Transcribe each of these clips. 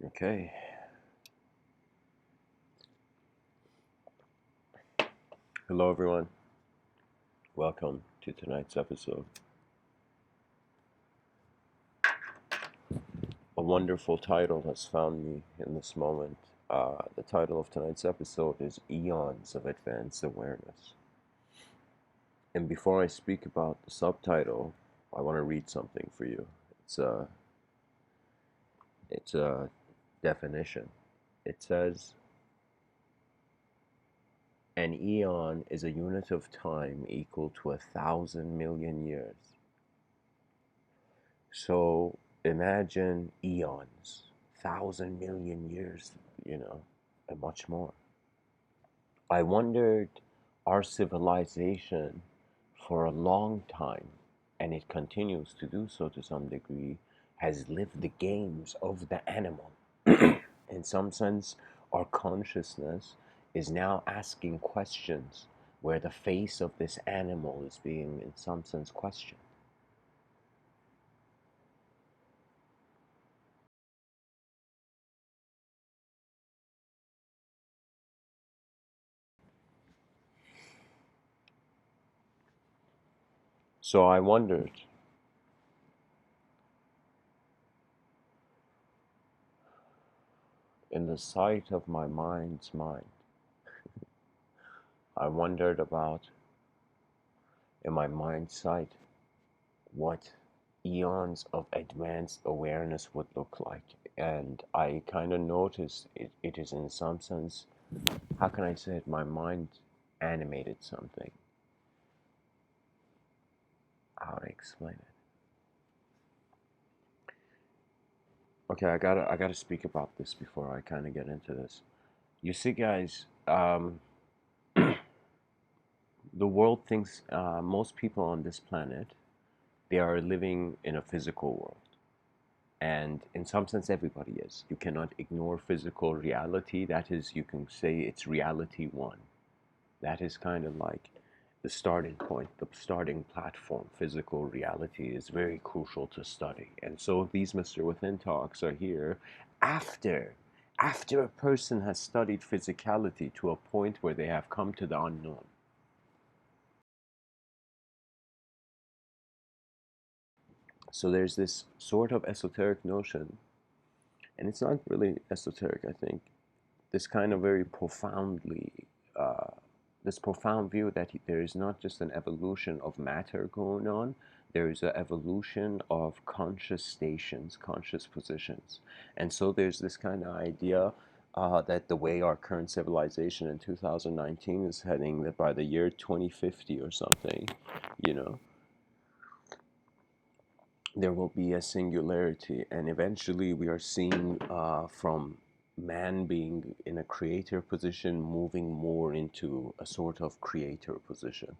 Okay. Hello, everyone. Welcome to tonight's episode. A wonderful title has found me in this moment. The title of tonight's episode is Aeons of Advanced Awareness. And before I speak about the subtitle, I want to read something for you. It's a definition. It says, an eon is a unit of time equal to 1,000 million years. So imagine eons, 1,000 million years, and much more. I wondered, our civilization for a long time, and it continues to do so to some degree, has lived the games of the animal. In some sense, our consciousness is now asking questions where the face of this animal is being, in some sense, questioned. So I wondered, in the sight of my mind's mind, I wondered about, in my mind's sight, what eons of advanced awareness would look like. And I kind of noticed it is, in some sense, how can I say it? My mind animated something. How to explain it? Okay, I gotta speak about this before I kind of get into this. You see, guys, the world thinks, most people on this planet, they are living in a physical world. And in some sense, everybody is. You cannot ignore physical reality. That is, you can say it's reality one. That is kind of like the starting point, the starting platform. Physical reality is very crucial to study. And so these Mr. Within talks are here after a person has studied physicality to a point where they have come to the unknown. So there's this sort of esoteric notion, and it's not really esoteric, I think, this kind of very profoundly, uh, this profound view that there is not just an evolution of matter going on, there is an evolution of conscious stations, conscious positions. And so there's this kind of idea that the way our current civilization in 2019 is heading, that by the year 2050 or something, you know, there will be a singularity, and eventually we are seeing, from man being in a creator position, moving more into a sort of creator position.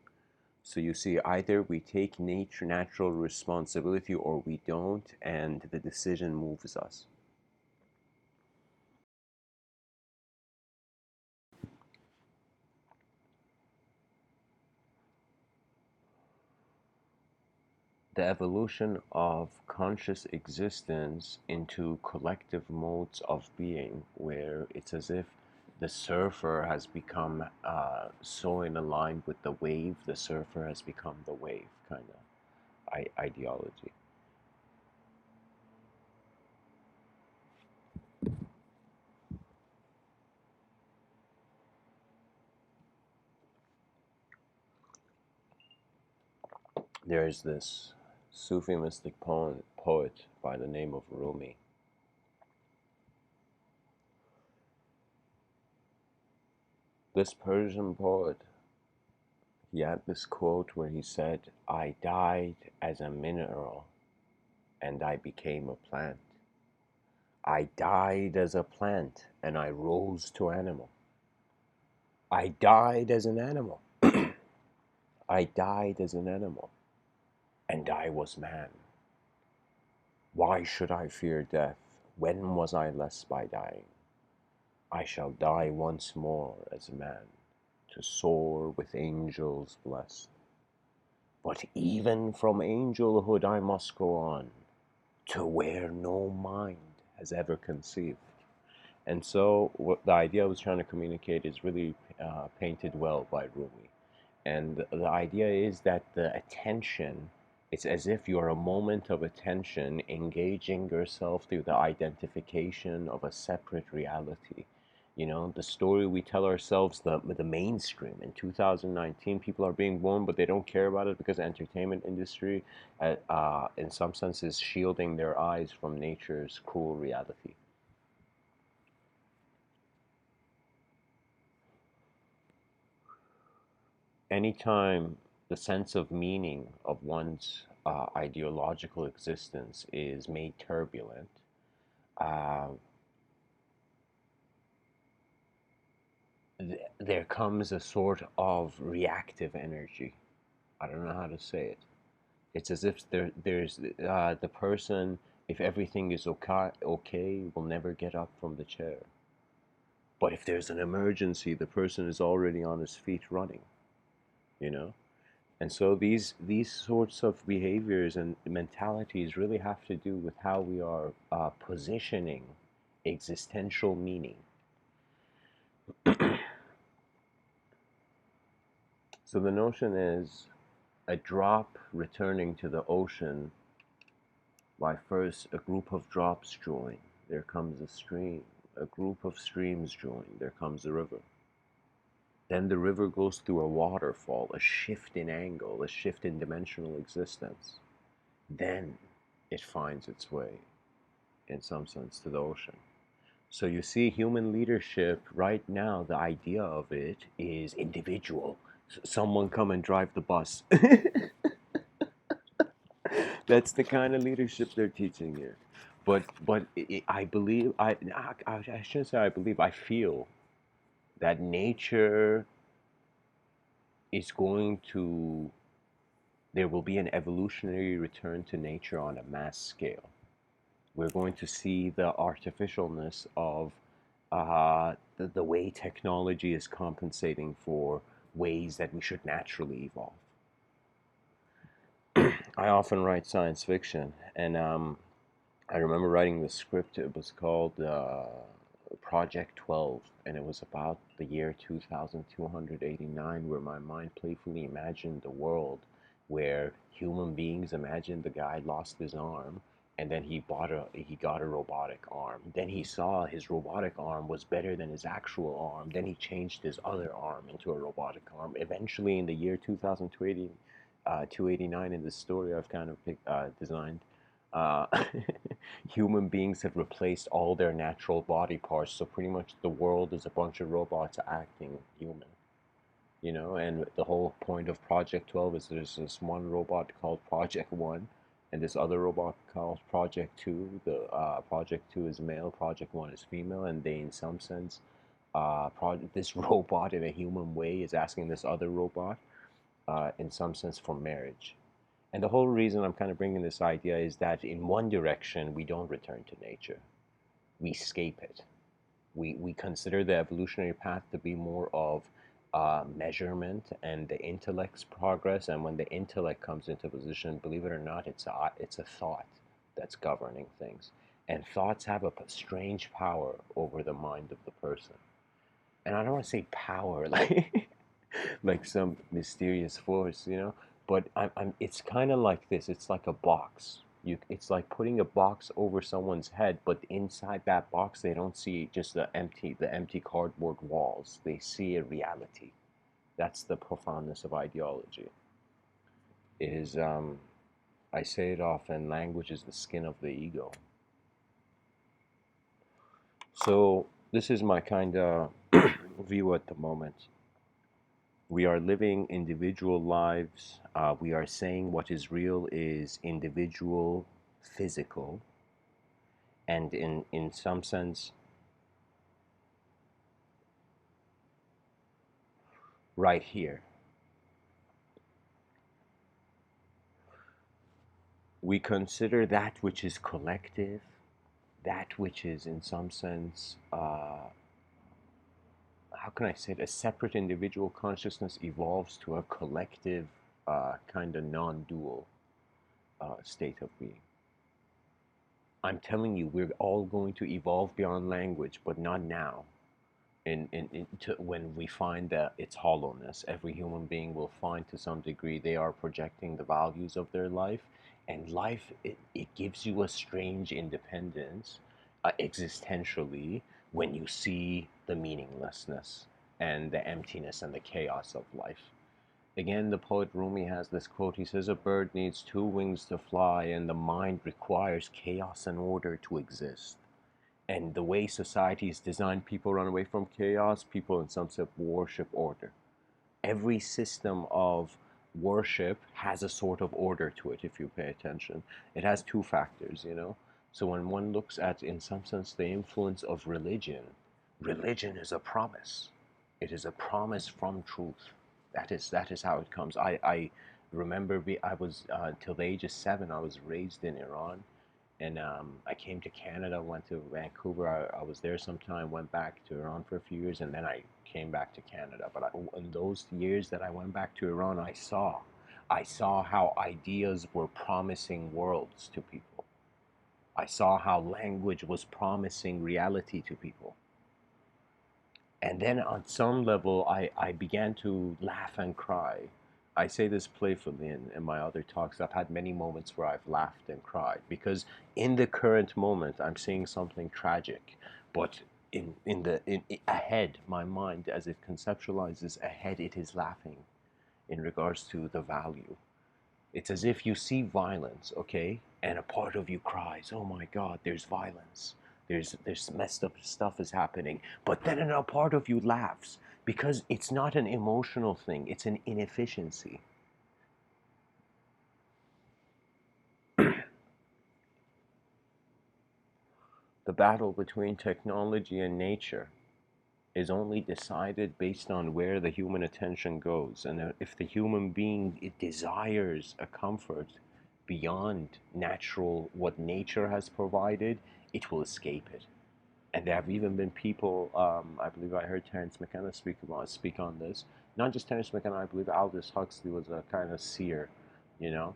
So you see, either we take natural responsibility or we don't, and the decision moves us. The evolution of conscious existence into collective modes of being, where it's as if the surfer has become, so in line with the wave, the surfer has become the wave, kind of ideology. There's this Sufi mystic poet by the name of Rumi. This Persian poet, he had this quote where he said, "I died as a mineral and I became a plant. I died as a plant and I rose to animal. I died as an animal. I died as an animal and I was man. Why should I fear death? When was I less by dying? I shall die once more as man, to soar with angels blessed. But even from angelhood I must go on, to where no mind has ever conceived." And so what the idea I was trying to communicate is really painted well by Rumi. And the idea is that the attention, it's as if you're a moment of attention engaging yourself through the identification of a separate reality. You know, the story we tell ourselves, the mainstream. In 2019, people are being born, but they don't care about it because the entertainment industry, in some sense, is shielding their eyes from nature's cruel reality. Anytime the sense of meaning of one's ideological existence is made turbulent, uh, there comes a sort of reactive energy. I don't know how to say it. It's as if there's the person, if everything is okay, will never get up from the chair. But if there's an emergency, the person is already on his feet running, you know? And so these sorts of behaviors and mentalities really have to do with how we are positioning existential meaning. So the notion is a drop returning to the ocean. Why, first a group of drops join, there comes a stream. A group of streams join, there comes a river. Then the river goes through a waterfall, a shift in angle, a shift in dimensional existence. Then it finds its way, in some sense, to the ocean. So you see, human leadership right now, the idea of it is individual. Someone come and drive the bus. That's the kind of leadership they're teaching here. But I believe, I shouldn't say I believe, I feel that nature is going to, there will be an evolutionary return to nature on a mass scale. We're going to see the artificialness of the way technology is compensating for ways that we should naturally evolve. I often write science fiction, and I remember writing the script. It was called Project 12, and it was about the year 2289, where my mind playfully imagined a world where human beings imagined the guy lost his arm, and then he got a robotic arm. Then he saw his robotic arm was better than his actual arm. Then he changed his other arm into a robotic arm. Eventually, in the year 289, in the story I've kind of designed, uh, human beings have replaced all their natural body parts. So pretty much the world is a bunch of robots acting human, you know. And the whole point of Project 12 is there's this one robot called Project 1 and this other robot called Project 2. The Project 2 is male, Project 1 is female, and they, in some sense, this robot in a human way is asking this other robot, in some sense, for marriage. And the whole reason I'm kind of bringing this idea is that in one direction, we don't return to nature. We escape it. We consider the evolutionary path to be more of measurement and the intellect's progress. And when the intellect comes into position, believe it or not, it's a thought that's governing things. And thoughts have a strange power over the mind of the person. And I don't want to say power like some mysterious force, you know. But it's kind of like this. It's like a box. It's like putting a box over someone's head, but inside that box, they don't see just the empty cardboard walls. They see a reality. That's the profoundness of ideology. Is I say it often. Language is the skin of the ego. So this is my kind of view at the moment. We are living individual lives. We are saying what is real is individual, physical, and in some sense, right here. We consider that which is collective, that which is in some sense, how can I say it, a separate individual consciousness evolves to a collective, kind of non-dual state of being. I'm telling you, we're all going to evolve beyond language, but not now. When we find that its hollowness, every human being will find to some degree they are projecting the values of their life, and life it gives you a strange independence, existentially, when you see the meaninglessness and the emptiness and the chaos of life. Again, the poet Rumi has this quote. He says, "A bird needs two wings to fly, and the mind requires chaos and order to exist." And the way society is designed, people run away from chaos, people in some sense worship order. Every system of worship has a sort of order to it if you pay attention. It has two factors, you know. So when one looks at, in some sense, the influence of religion, religion is a promise. It is a promise from truth. That is how it comes. I remember I was till the age of 7. I was raised in Iran, and I came to Canada, went to Vancouver. I was there some time, went back to Iran for a few years, and then I came back to Canada. But in those years that I went back to Iran, I saw how ideas were promising worlds to people. I saw how language was promising reality to people. And then on some level, I began to laugh and cry. I say this playfully in my other talks. I've had many moments where I've laughed and cried because in the current moment, I'm seeing something tragic. But ahead, my mind, as it conceptualizes ahead, it is laughing in regards to the value. It's as if you see violence, okay, and a part of you cries, "Oh my God, there's violence. There's messed up stuff is happening." But then a part of you laughs because it's not an emotional thing, it's an inefficiency. The battle between technology and nature is only decided based on where the human attention goes. And if the human being it desires a comfort beyond natural, what nature has provided, it will escape it. And there have even been people, I believe I heard Terence McKenna speak on this. Not just Terence McKenna, I believe Aldous Huxley was a kind of seer, you know.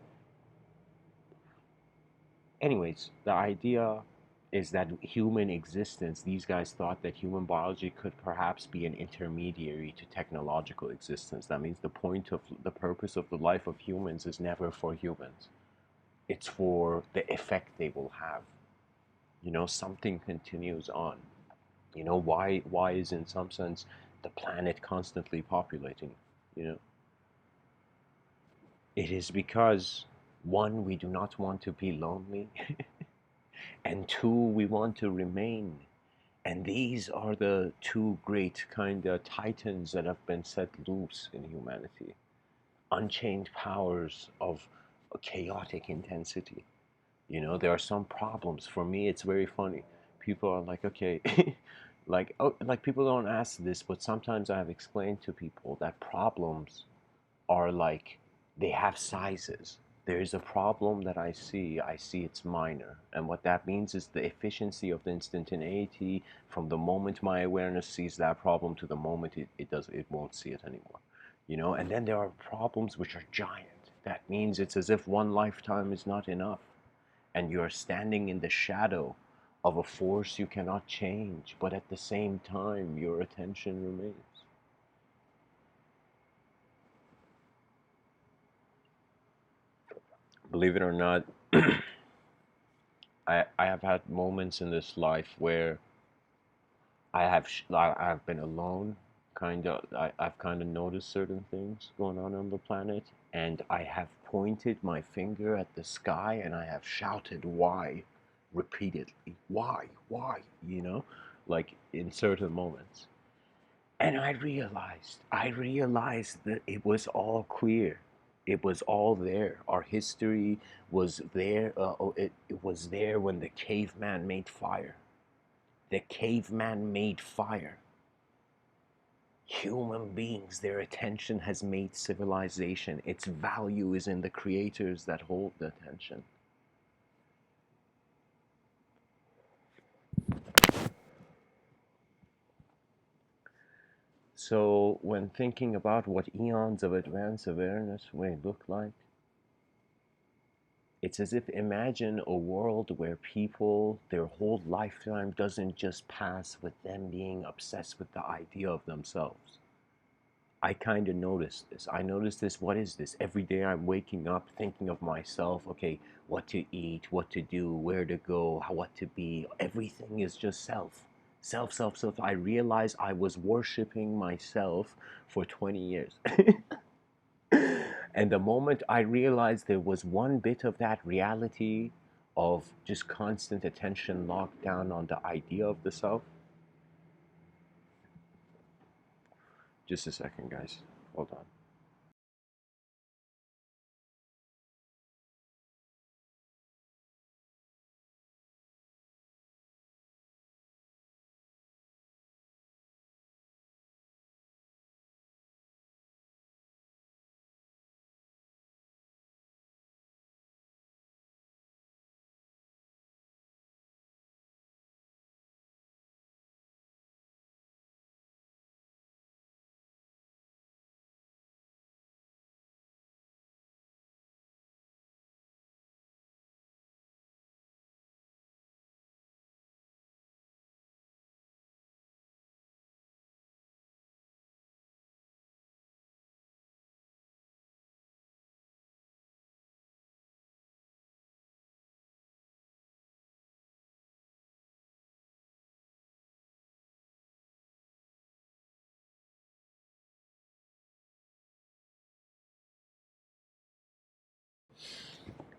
Anyways, the idea is that human existence, these guys thought that human biology could perhaps be an intermediary to technological existence. That means the purpose of the life of humans is never for humans. It's for the effect they will have. You know, something continues on. You know, why is in some sense the planet constantly populating? You know, it is because one, we do not want to be lonely, and two, we want to remain. And these are the two great kind of titans that have been set loose in humanity. Unchained powers of chaotic intensity. You know, there are some problems. For me, it's very funny. People are like, okay, like, oh, like people don't ask this, but sometimes I have explained to people that problems are like they have sizes. There's a problem that I see it's minor. And what that means is the efficiency of the instantaneity from the moment my awareness sees that problem to the moment it won't see it anymore. You know, and then there are problems which are giant. That means it's as if one lifetime is not enough. And you're standing in the shadow of a force you cannot change, but at the same time your attention remains. Believe it or not, I have had moments in this life where I've been alone, I've kind of noticed certain things going on the planet, and I have pointed my finger at the sky and I have shouted why repeatedly. Why, you know, like in certain moments. And I realized that it was all clear. It was all there. Our history was there. It was there when the caveman made fire. The caveman made fire. Human beings, their attention has made civilization. Its value is in the creators that hold the attention. So, when thinking about what eons of advanced awareness may look like, It's as if imagine a world where people, their whole lifetime doesn't just pass with them being obsessed with the idea of themselves. I kind of noticed this. I noticed this. What is this? Every day I'm waking up thinking of myself. Okay, what to eat, what to do, where to go, how, what to be. Everything is just self. Self, self, self. I realized I was worshiping myself for 20 years. And the moment I realized there was one bit of that reality of just constant attention locked down on the idea of the self. Just a second, guys. Hold on.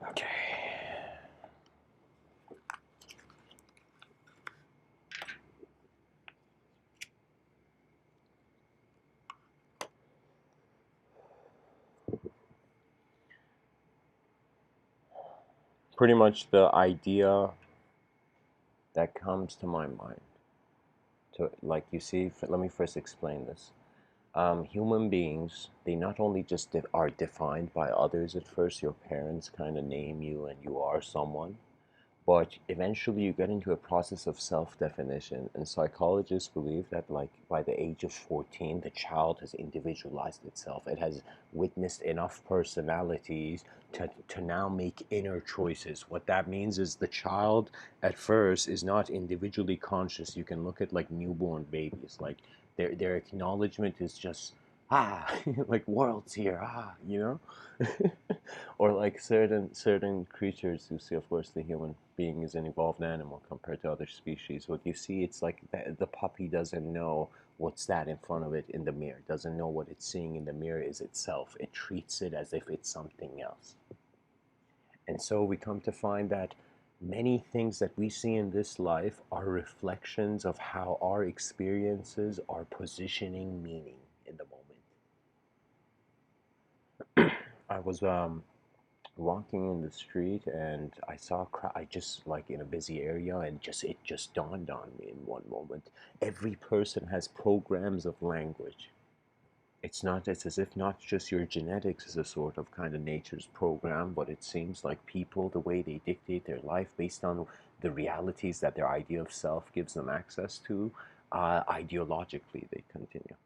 Okay. Pretty much the idea that comes to my mind. To, like you see, let me first explain this. Human beings, they not only just are defined by others at first, your parents kind of name you and you are someone, but eventually you get into a process of self-definition, and psychologists believe that like by the age of 14 the child has individualized itself. It has witnessed enough personalities to now make inner choices. What that means is the child at first is not individually conscious. You can look at like newborn babies, like their acknowledgement is just ah like world's here, ah, you know. Or like certain creatures who see, of course, the human being is an evolved animal compared to other species. What you see, it's like the puppy doesn't know what's that in front of it in the mirror, doesn't know what it's seeing in the mirror is itself. It treats it as if it's something else. And so we come to find that many things that we see in this life are reflections of how our experiences are positioning meaning in the moment. I was walking in the street and I saw a crowd. I just like in a busy area, and just it just dawned on me in one moment. Every person has programs of language. It's not. It's as if not just your genetics is a sort of kind of nature's program, but it seems like people, the way they dictate their life based on the realities that their idea of self gives them access to, ideologically they continue.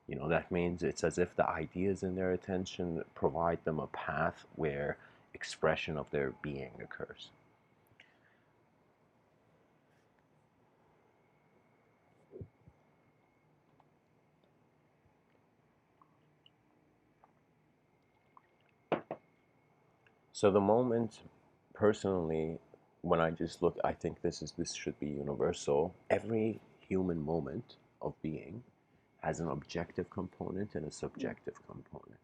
You know, that means it's as if the ideas in their attention provide them a path where expression of their being occurs. So the moment, personally, when I just look, I think this should be universal. Every human moment of being has an objective component and a subjective component.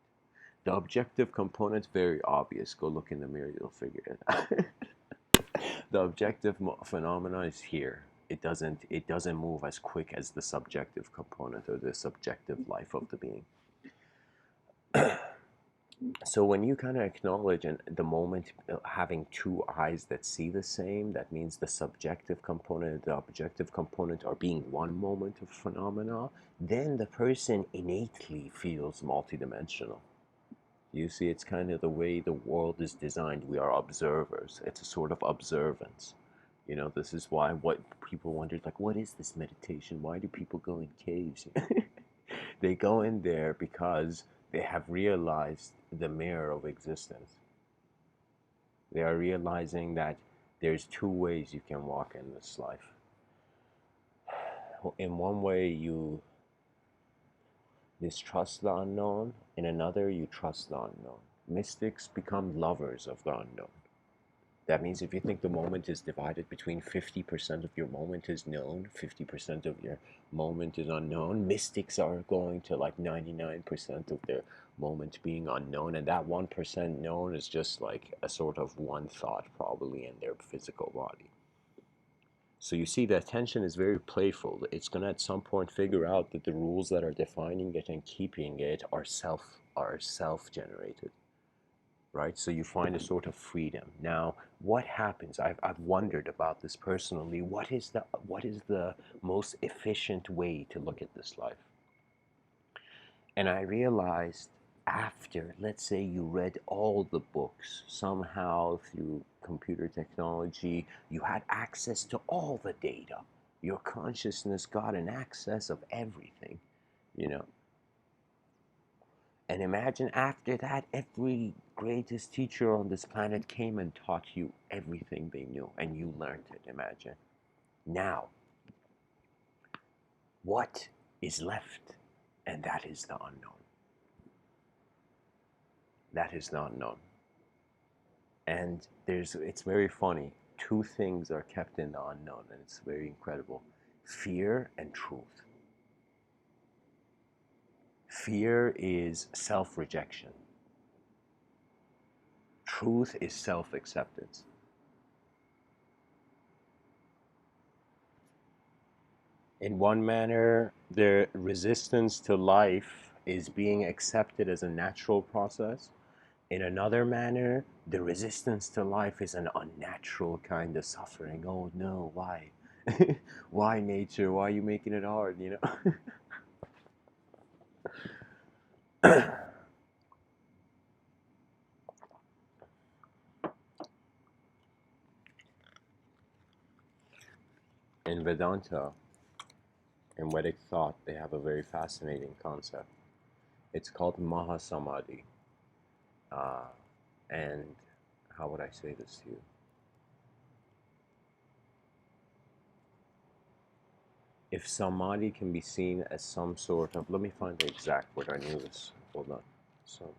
The objective component's very obvious. Go look in the mirror, you'll figure it out. The objective phenomena is here. It doesn't move as quick as the subjective component or the subjective life of the being. So when you kind of acknowledge and the moment having two eyes that see the same, that means the subjective component and the objective component are being one moment of phenomena, then the person innately feels multidimensional. You see, it's kind of the way the world is designed. We are observers. It's a sort of observance. You know, this is why what people wondered, like, what is this meditation? Why do people go in caves? They go in there because they have realized the mirror of existence. They are realizing that there's two ways you can walk in this life. In one way, you distrust the unknown. In another, you trust the unknown. Mystics become lovers of the unknown. That means if you think the moment is divided between 50% of your moment is known, 50% of your moment is unknown, mystics are going to like 99% of their moment being unknown, and that 1% known is just like a sort of one thought probably in their physical body. So you see, the attention is very playful. It's going to at some point figure out that the rules that are defining it and keeping it are self-generated. Right? So you find a sort of freedom. Now, what happens? I've wondered about this personally. What is the most efficient way to look at this life? And I realized after, let's say you read all the books, somehow through computer technology, you had access to all the data. Your consciousness got an access of everything, you know. And imagine after that, every greatest teacher on this planet came and taught you everything they knew, and you learned it. Imagine. Now, what is left? And that is the unknown. That is the unknown. And it's very funny. Two things are kept in the unknown, and it's very incredible: fear and truth. Fear is self rejection, truth is self acceptance. In one manner, the resistance to life is being accepted as a natural process. In another manner, the resistance to life is an unnatural kind of suffering. Oh no, why? Why nature? Why are you making it hard, you know? In Vedanta, in Vedic thought, they have a very fascinating concept. It's called Mahasamadhi. Uh, and how would I say this to you? If samadhi can be seen as some sort of, let me find the exact word, I knew this, hold on. So,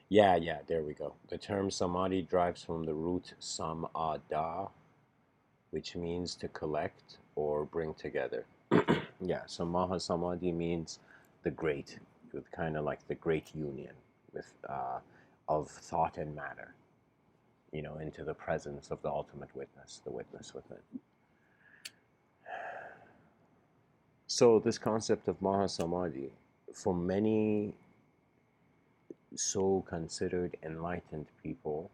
yeah, there we go. The term samadhi derives from the root samada, which means to collect or bring together. Yeah, so mahasamadhi means the great, with kind of like the great union with of thought and matter, you know, into the presence of the ultimate witness, the witness within. So this concept of mahasamadhi, for many so considered enlightened people,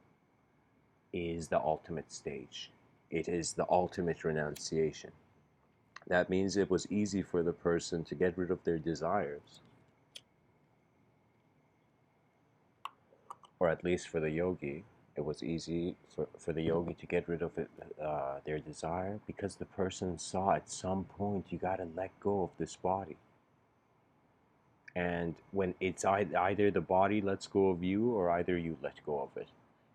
is the ultimate stage. It is the ultimate renunciation. That means it was easy for the person to get rid of their desires, or at least for the yogi, it was easy for the yogi to get rid of it, their desire, because the person saw at some point you got to let go of this body. And when it's either the body lets go of you or either you let go of it.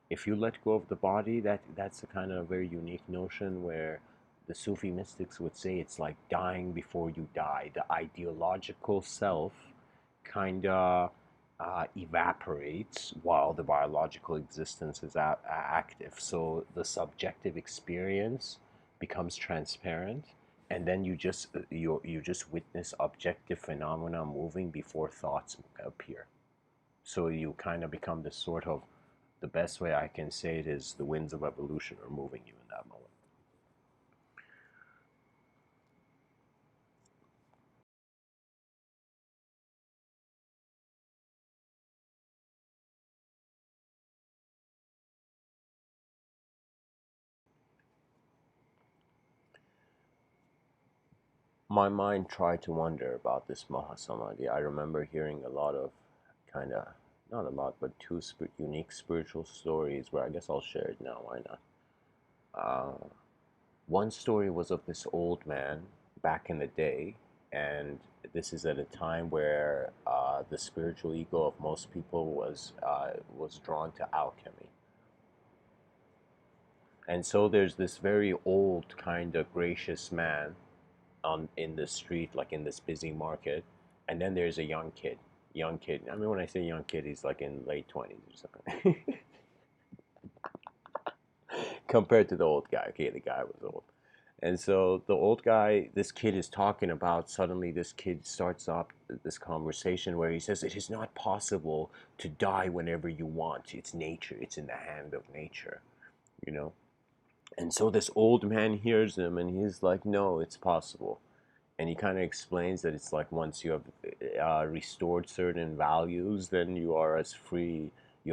If you let go of the body, that's a kind of very unique notion where the Sufi mystics would say it's like dying before you die. The ideological self kind of evaporates while the biological existence is active. So the subjective experience becomes transparent, and then you just witness objective phenomena moving before thoughts appear. So you kind of become this sort of, the best way I can say it is the winds of evolution are moving you in that moment. My mind tried to wonder about this Mahasamadhi. I remember hearing a lot of kind of not a lot, but two unique spiritual stories where I guess I'll share it now. Why not? Uh, One story was of this old man back in the day, and this is at a time where the spiritual ego of most people was drawn to alchemy. And so there's this very old kind of gracious man on in the street, like in this busy market, and then there's a young kid. Young kid. I mean, when I say young kid, he's like in late 20s or something, compared to the old guy. Okay, the guy was old. And so the old guy, this kid is talking about, suddenly this kid starts up this conversation where he says, it is not possible to die whenever you want. It's nature. It's in the hand of nature, you know? And so this old man hears him and he's like, no, it's possible. And he kind of explains that it's like once you have restored certain values, then you're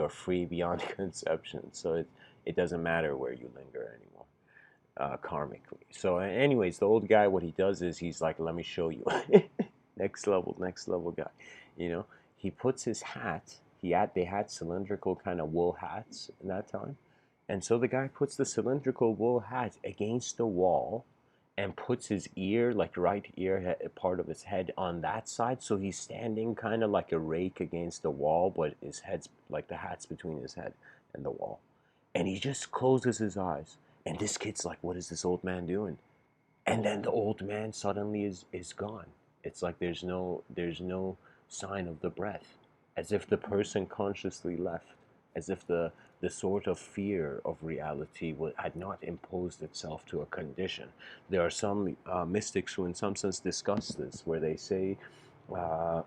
free beyond conception. So it doesn't matter where you linger anymore, karmically. So, anyways, the old guy, what he does is he's like, let me show you. Next level guy. You know, he puts his hat, they had cylindrical kind of wool hats in that time. And so the guy puts the cylindrical wool hat against the wall and puts his ear, like right ear part of his head on that side. So he's standing kind of like a rake against the wall, but his head's like the hat's between his head and the wall. And he just closes his eyes. And this kid's like, what is this old man doing? And then the old man suddenly is gone. It's like there's no sign of the breath, as if the person consciously left, as if the sort of fear of reality had not imposed itself to a condition. There are some mystics who in some sense discuss this, where they say, how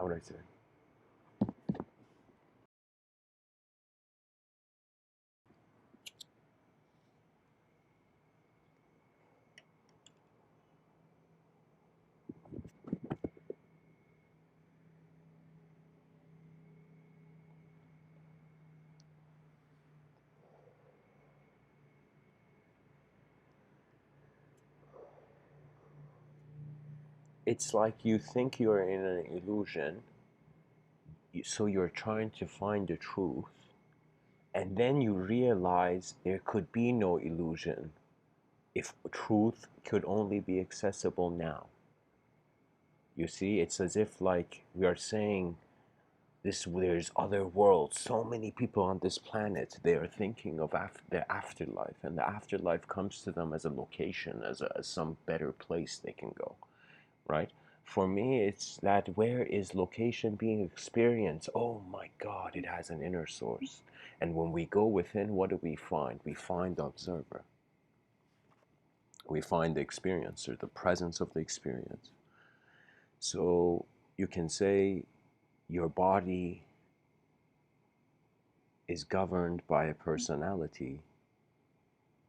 would I say, it's like you think you're in an illusion, so you're trying to find the truth, and then you realize there could be no illusion if truth could only be accessible now. You see, it's as if like we are saying this, there's other worlds, so many people on this planet, they are thinking of their afterlife, and the afterlife comes to them as a location, as some better place they can go, right? For me, it's that where is location being experienced? Oh my God, it has an inner source. And when we go within, what do we find? We find the observer. We find the experiencer, the presence of the experience. So you can say your body is governed by a personality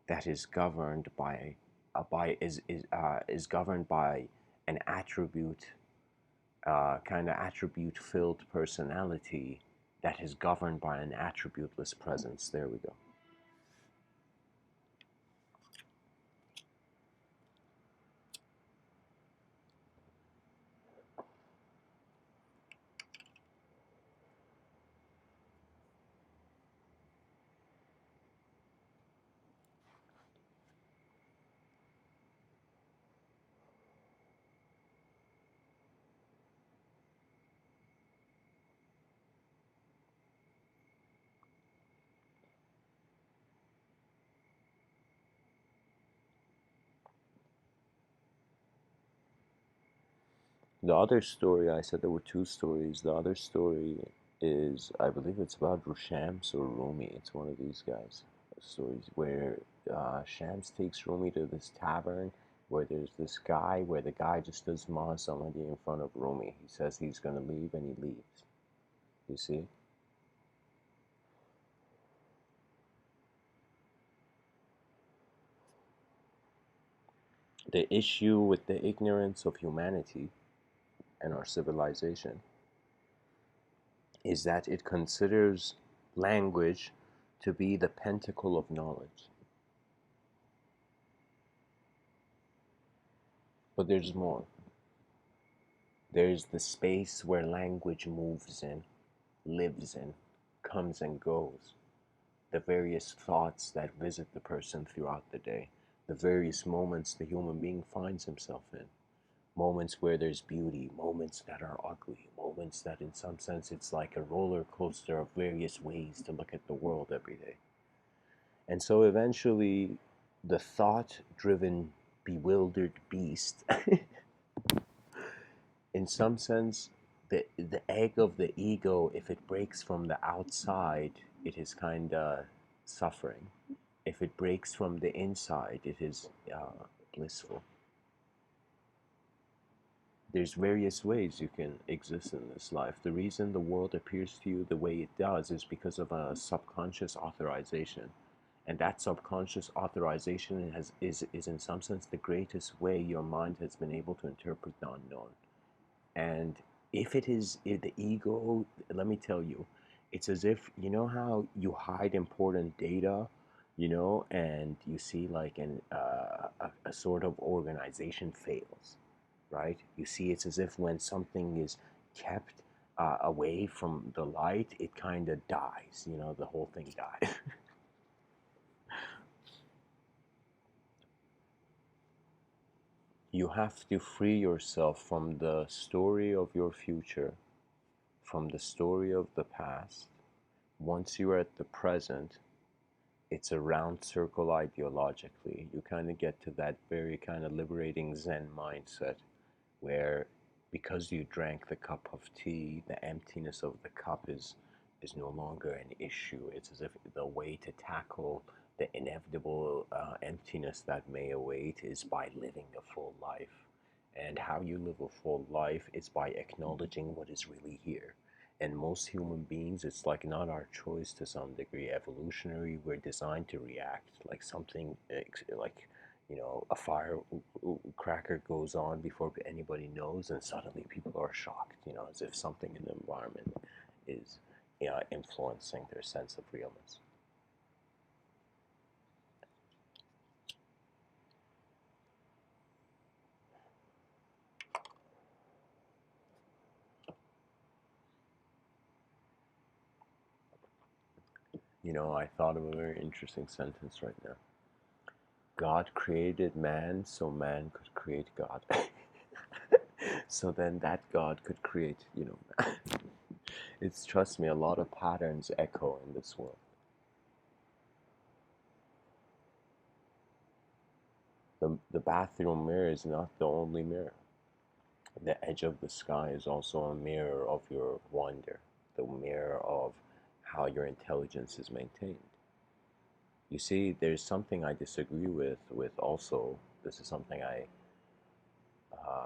that is governed is governed by an attribute, kind of attribute filled personality that is governed by an attributeless presence. There we go. The other story, I said there were two stories. The other story is, I believe it's about Shams or Rumi. It's one of these guys' stories where Shams takes Rumi to this tavern where there's this guy where the guy just does Mahasamadhi in front of Rumi. He says he's going to leave and he leaves. You see? The issue with the ignorance of humanity and our civilization is that it considers language to be the pentacle of knowledge. But there's more. There's the space where language moves in. lives in, comes and goes, the various thoughts that visit the person throughout the day, the various moments the human being finds himself in, moments where there's beauty, moments that are ugly, moments that in some sense it's like a roller coaster of various ways to look at the world every day. And so eventually, the thought driven, bewildered beast, in some sense, the egg of the ego, if it breaks from the outside, it is kind of suffering. If it breaks from the inside, it is blissful. There's various ways you can exist in this life. The reason the world appears to you the way it does is because of a subconscious authorization. And that subconscious authorization is in some sense the greatest way your mind has been able to interpret the unknown. And if the ego, let me tell you, it's as if, you know how you hide important data, and you see like a sort of organization fails, right? You see, it's as if when something is kept away from the light, it kind of dies, the whole thing dies. You have to free yourself from the story of your future, from the story of the past. Once you are at the present, it's a round circle ideologically. You kind of get to that very kind of liberating Zen mindset where, because you drank the cup of tea, the emptiness of the cup is no longer an issue. It's as if the way to tackle the inevitable emptiness that may await is by living a full life. And how you live a full life is by acknowledging what is really here. And most human beings, it's like not our choice to some degree. Evolutionary, we're designed to react like something like, a firecracker goes on before anybody knows, and suddenly people are shocked, as if something in the environment is influencing their sense of realness. I thought of a very interesting sentence right now. God created man so man could create God. So then that God could create, it's, trust me, a lot of patterns echo in this world. The bathroom mirror is not the only mirror. The edge of the sky is also a mirror of your wonder, the mirror of how your intelligence is maintained. You see, there's something I disagree with also. This is something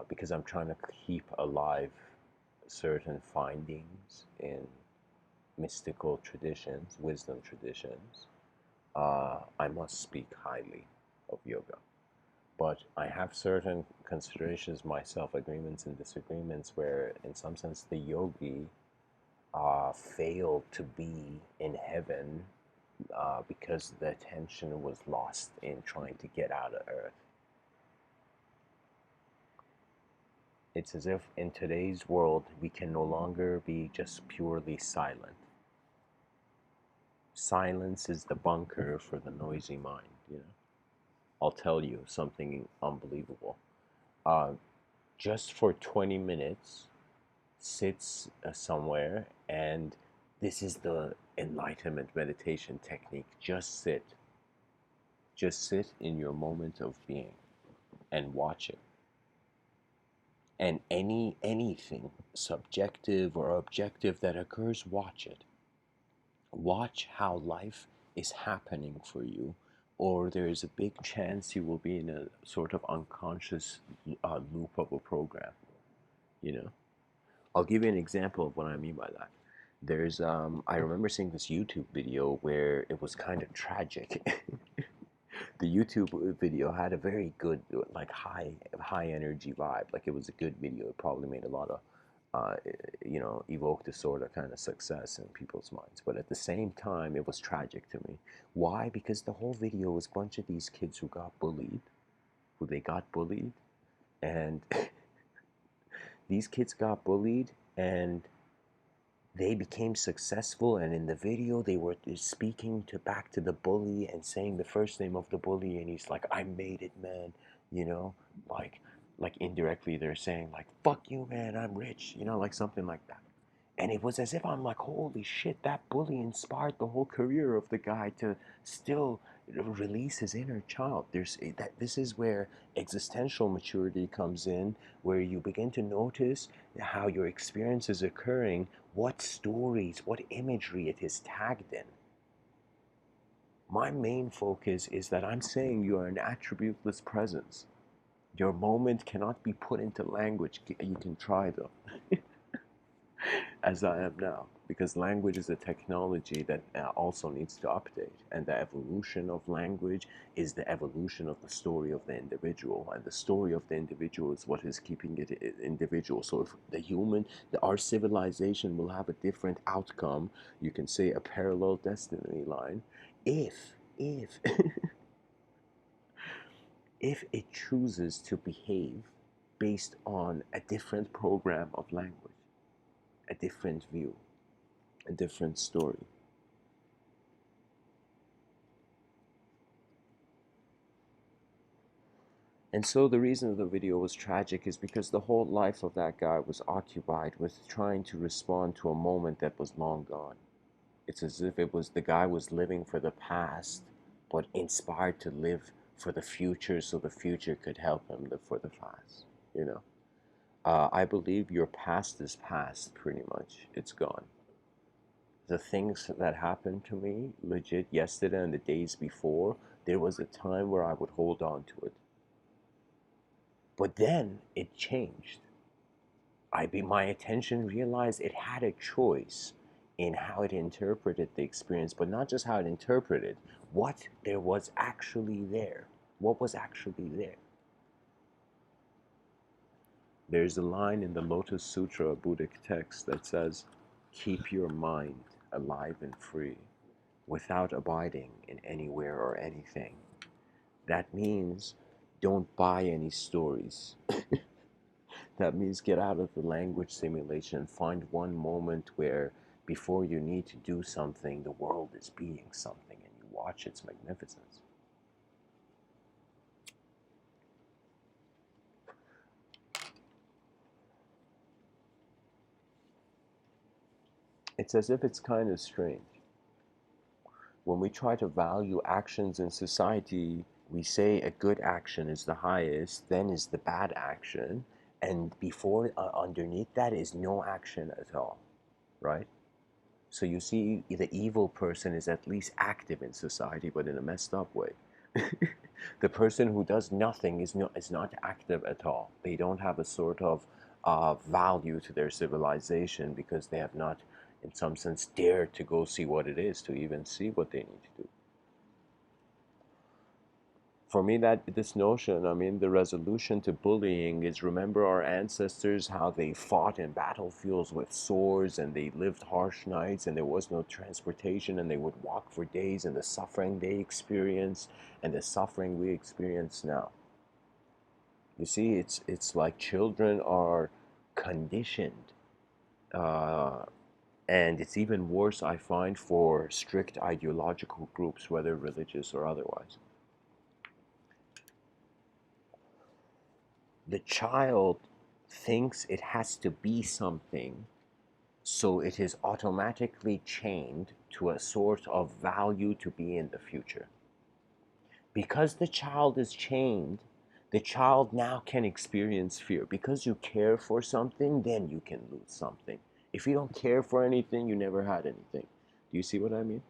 because I'm trying to keep alive certain findings in mystical traditions, wisdom traditions, I must speak highly of yoga. But I have certain considerations myself, agreements and disagreements, where in some sense the yogi failed to be in heaven because the attention was lost in trying to get out of earth. It's as if in today's world we can no longer be just purely silent. Silence is the bunker for the noisy mind. I'll tell you something unbelievable. Uh, just for 20 minutes, sits somewhere, and this is the enlightenment meditation technique. Just sit. Just sit in your moment of being and watch it. And anything subjective or objective that occurs, watch it. Watch how life is happening for you, or there is a big chance you will be in a sort of unconscious loop of a program. You know, I'll give you an example of what I mean by that. I remember seeing this YouTube video where it was kind of tragic. The YouTube video had a very good, like high energy vibe. Like it was a good video. It probably made a lot of, uh, evoked a sort of kind of success in people's minds. But at the same time, it was tragic to me. Why? Because the whole video was a bunch of these kids who got bullied, and these kids got bullied, and they became successful, and in the video they were speaking to back to the bully and saying the first name of the bully, and he's like, I made it, man, you know, like indirectly they're saying like, fuck you, man, I'm rich, you know, like something like that. And it was as if I'm like, holy shit, that bully inspired the whole career of the guy to still release his inner child. This is where existential maturity comes in, where you begin to notice how your experience is occurring, what stories, what imagery it is tagged in. My main focus is that I'm saying you are an attributeless presence. Your moment cannot be put into language. You can try though. As I am now, because language is a technology that also needs to update, and the evolution of language is the evolution of the story of the individual, and the story of the individual is what is keeping it individual. So if the human, our civilization will have a different outcome, you can say a parallel destiny line, if if it chooses to behave based on a different program of language, a different view, a different story. And so the reason the video was tragic is because the whole life of that guy was occupied with trying to respond to a moment that was long gone. It's as if it was the guy was living for the past, but inspired to live for the future so the future could help him live for the past, you know? I believe your past is past, pretty much. It's gone. The things that happened to me, legit, yesterday and the days before, there was a time where I would hold on to it. But then it changed. My attention realized it had a choice in how it interpreted the experience, but not just how it interpreted, what there was actually there. What was actually there? There's a line in the Lotus Sutra, a Buddhic text, that says, keep your mind alive and free without abiding in anywhere or anything. That means don't buy any stories. That means get out of the language simulation. Find one moment where, before you need to do something, the world is being something and you watch its magnificence. It's as if it's kind of strange. When we try to value actions in society, we say a good action is the highest, then is the bad action, and before, underneath that is no action at all, right? So you see, the evil person is at least active in society, but in a messed up way. The person who does nothing is not active at all. They don't have a sort of value to their civilization because they have not, in some sense, dared to go see what it is, to even see what they need to do. For me, that this notion, I mean, the resolution to bullying is, remember our ancestors, how they fought in battlefields with swords, and they lived harsh nights, and there was no transportation, and they would walk for days, and the suffering they experienced and the suffering we experience now. You see, it's like children are conditioned, uh, and it's even worse, I find, for strict ideological groups, whether religious or otherwise. The child thinks it has to be something, so it is automatically chained to a sort of value to be in the future. Because the child is chained, the child now can experience fear. Because you care for something, then you can lose something. If you don't care for anything, you never had anything. Do you see what I mean?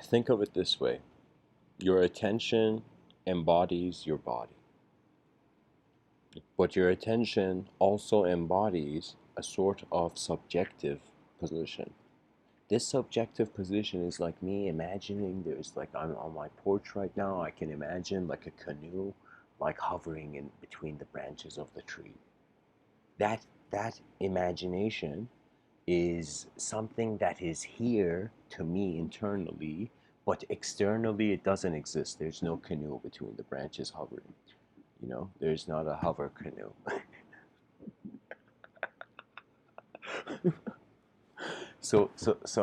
Think of it this way. Your attention embodies your body, but your attention also embodies a sort of subjective position. This subjective position is like me imagining there's like I'm on my porch right now. I can imagine like a canoe like hovering in between the branches of the tree. That imagination is something that is here to me internally, but externally it doesn't exist. There's no canoe between the branches hovering. There's not a hover canoe. So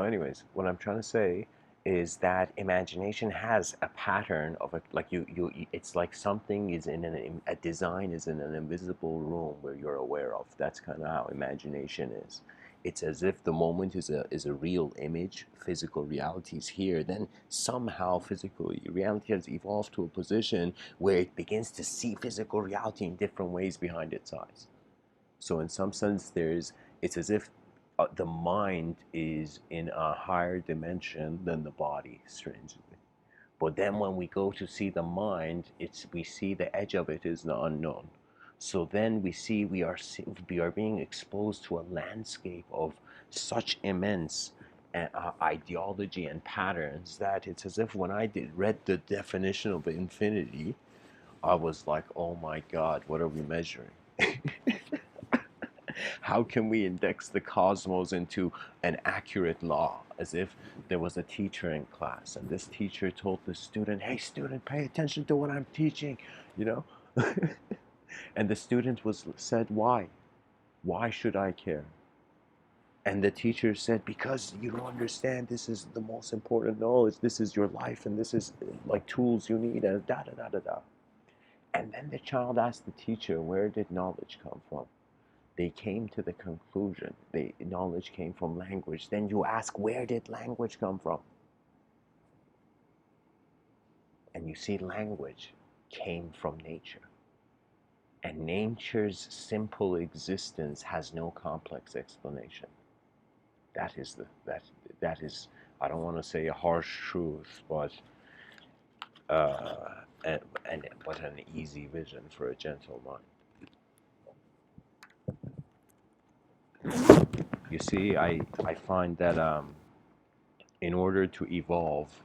anyways, what I'm trying to say is that imagination has a pattern of a, like it's like something is in a design is in an invisible room where you're aware of. That's kind of how imagination is. It's as if the moment is a real image, physical reality is here, then somehow physical reality has evolved to a position where it begins to see physical reality in different ways behind its eyes. So in some sense, it's as if the mind is in a higher dimension than the body, strangely. But then when we go to see the mind, we see the edge of it is the unknown. So then we are being exposed to a landscape of such immense ideology and patterns that it's as if when I read the definition of infinity, I was like, oh my God, what are we measuring? How can we index the cosmos into an accurate law? As if there was a teacher in class and this teacher told the student, hey student, pay attention to what I'm teaching, you know? And the student said, why should I care? And the teacher said, because you don't understand, this is the most important knowledge, this is your life, and this is like tools you need, and da da da da da. And then the child asked the teacher, where did knowledge come from? They came to the conclusion the knowledge came from language. Then you ask, where did language come from? And you see, language came from nature. And nature's simple existence has no complex explanation. That is I don't want to say a harsh truth, but but an easy vision for a gentle mind. You see, I find that in order to evolve,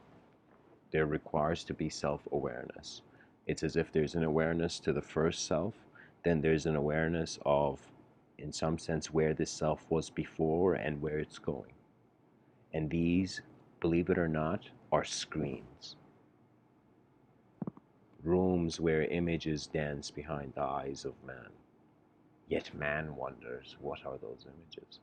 there requires to be self-awareness. It's as if there's an awareness to the first self, then there's an awareness of, in some sense, where this self was before and where it's going. And these, believe it or not, are screens. Rooms where images dance behind the eyes of man. Yet man wonders, what are those images?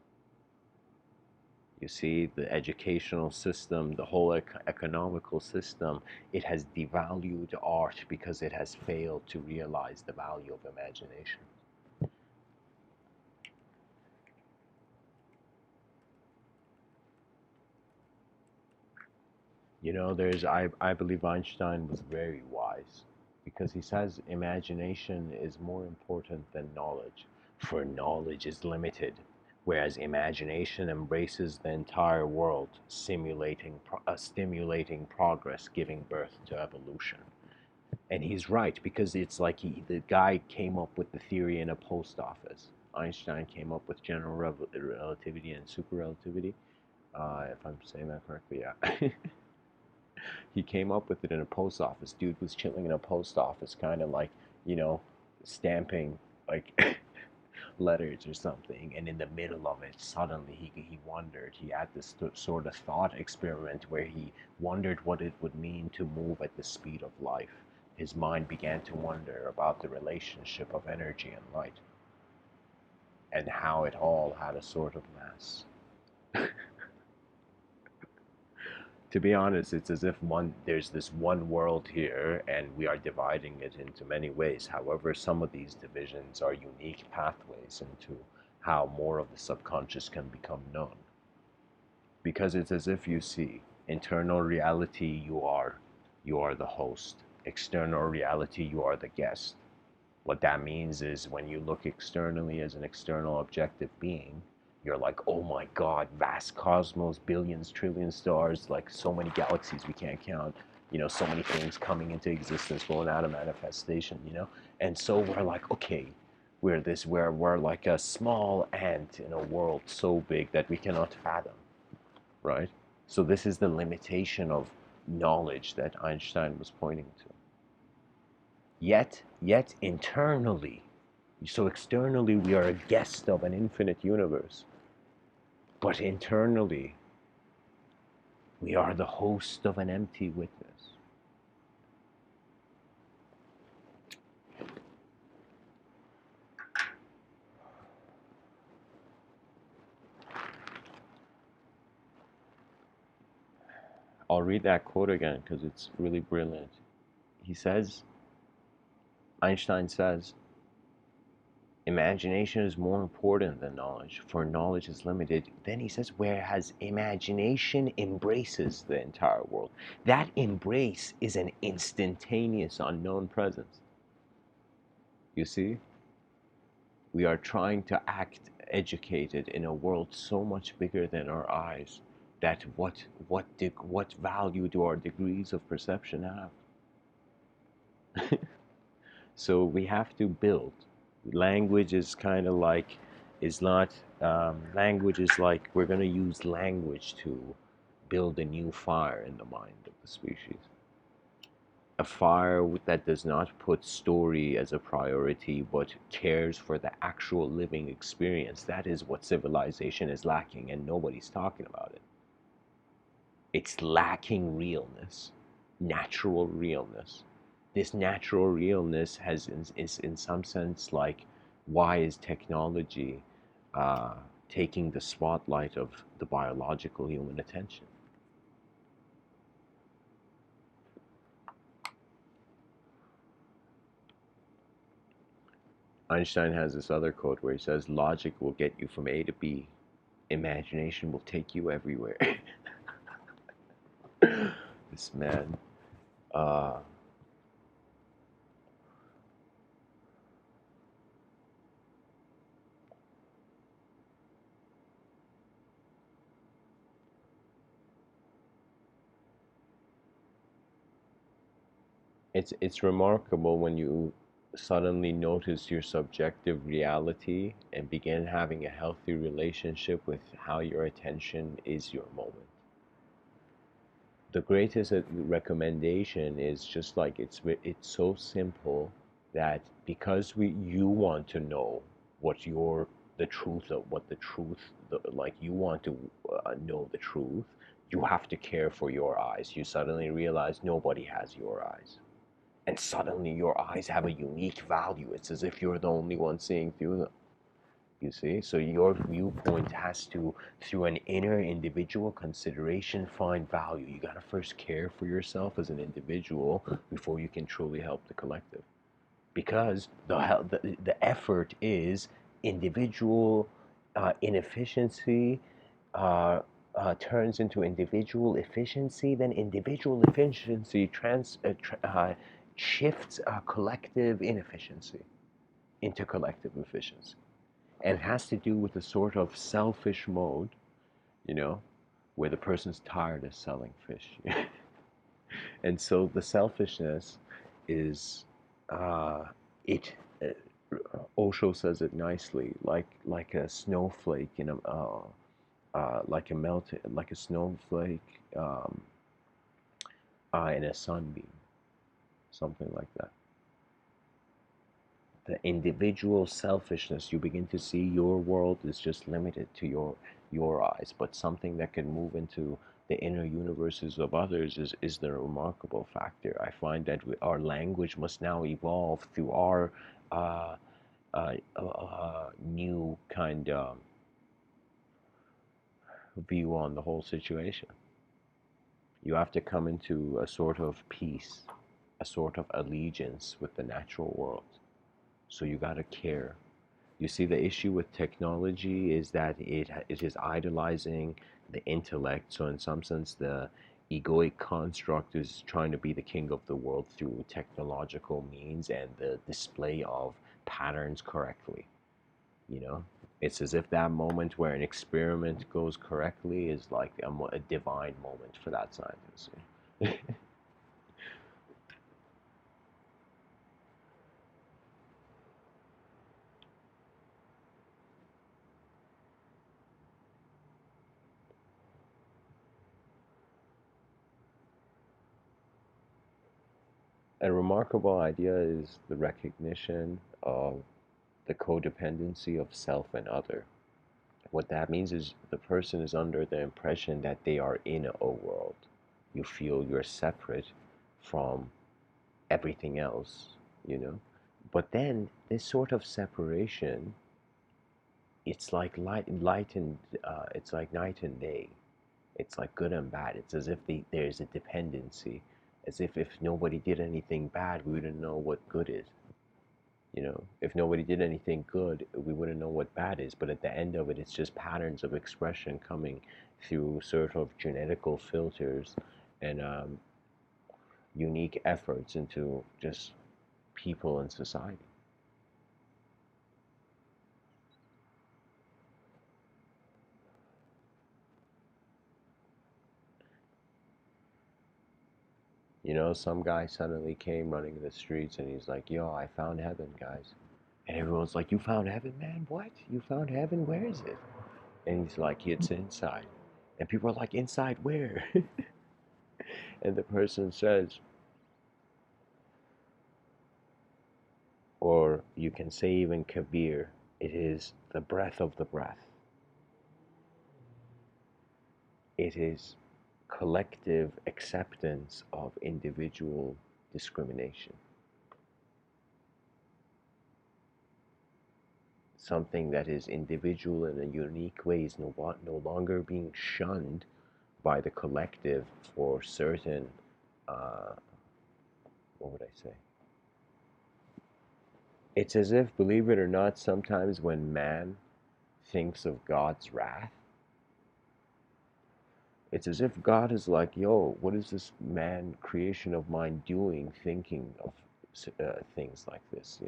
You see, the educational system, the whole economical system, it has devalued art because it has failed to realize the value of imagination. I believe Einstein was very wise because he says imagination is more important than knowledge, for knowledge is limited, whereas imagination embraces the entire world, stimulating progress, giving birth to evolution. And he's right, because it's like the guy came up with the theory in a post office. Einstein came up with general relativity and super relativity, if I'm saying that correctly, yeah. He came up with it in a post office. Dude was chilling in a post office, kind of like, you know, stamping like letters or something. And in the middle of it, suddenly he wondered. He had this sort of thought experiment where he wondered what it would mean to move at the speed of life. His mind began to wonder about the relationship of energy and light and how it all had a sort of mass. To be honest, it's as if there's this one world here and we are dividing it into many ways. However, some of these divisions are unique pathways into how more of the subconscious can become known. Because it's as if you see internal reality, you are the host. External reality, you are the guest. What that means is when you look externally as an external objective being, You're like, oh my God, vast cosmos, billions, trillions stars, like so many galaxies we can't count, so many things coming into existence, going out of manifestation. And so we're like, okay, we're like a small ant in a world so big that we cannot fathom, right? So this is the limitation of knowledge that Einstein was pointing to. Yet internally, so externally we are a guest of an infinite universe, but internally we are the host of an empty witness. I'll read that quote again because it's really brilliant. Einstein says, imagination is more important than knowledge, for knowledge is limited. Then he says, whereas imagination embraces the entire world. That embrace is an instantaneous unknown presence. You see? We are trying to act educated in a world so much bigger than our eyes that what value do our degrees of perception have? So we have to build. Language is kind of like, is not, language is like we're going to use language to build a new fire in the mind of the species. A fire that does not put story as a priority but cares for the actual living experience. That is what civilization is lacking, and nobody's talking about it. It's lacking realness, natural realness. This natural realness is in some sense like, why is technology taking the spotlight of the biological human attention? Einstein has this other quote where he says, logic will get you from A to B, imagination will take you everywhere. This man, uh, it's remarkable when you suddenly notice your subjective reality and begin having a healthy relationship with how your attention is your moment. The greatest recommendation is just like, it's so simple that because you want to know what your the truth of what the truth like you want to know the truth, you have to care for your eyes. You suddenly realize nobody has your eyes, and suddenly your eyes have a unique value. It's as if you're the only one seeing through them. You see? So your viewpoint has to, through an inner individual consideration, find value. You got to first care for yourself as an individual before you can truly help the collective. Because the effort is individual inefficiency turns into individual efficiency, then individual efficiency shifts collective inefficiency into collective efficiency. And it has to do with a sort of selfish mode, you know, where the person's tired of selling fish. And so the selfishness is, uh, it. Osho says it nicely, like a snowflake in a, like a snowflake in a sunbeam, something like that. The individual selfishness, you begin to see your world is just limited to your eyes, but something that can move into the inner universes of others is the remarkable factor. I find that our language must now evolve through our uh, new kind of view on the whole situation. You have to come into a sort of peace, a sort of allegiance with the natural world. So you got to care. You see, the issue with technology is that it is idolizing the intellect. So in some sense, the egoic construct is trying to be the king of the world through technological means and the display of patterns correctly. You know, It's as if that moment where an experiment goes correctly is like a divine moment for that scientist. A remarkable idea is the recognition of the codependency of self and other. What that means is the person is under the impression that they are in a world. You feel you're separate from everything else, you know? But then this sort of separation, it's like it's like night and day. It's like good and bad. It's as if there's a dependency, as if nobody did anything bad, we wouldn't know what good is. If nobody did anything good, we wouldn't know what bad is. But at the end of it, it's just patterns of expression coming through sort of genetical filters and unique efforts into just people and society. Some guy suddenly came running the streets and he's like, yo, I found heaven, guys. And everyone's like, you found heaven, man? What? You found heaven? Where is it? And he's like, it's inside. And people are like, inside where? And the person says, or you can say even Kabir, it is the breath of the breath. It is collective acceptance of individual discrimination. Something that is individual in a unique way is no longer being shunned by the collective for certain, uh, what would I say? It's as if, believe it or not, sometimes when man thinks of God's wrath, it's as if God is like, yo, what is this man creation of mine doing thinking of things like this?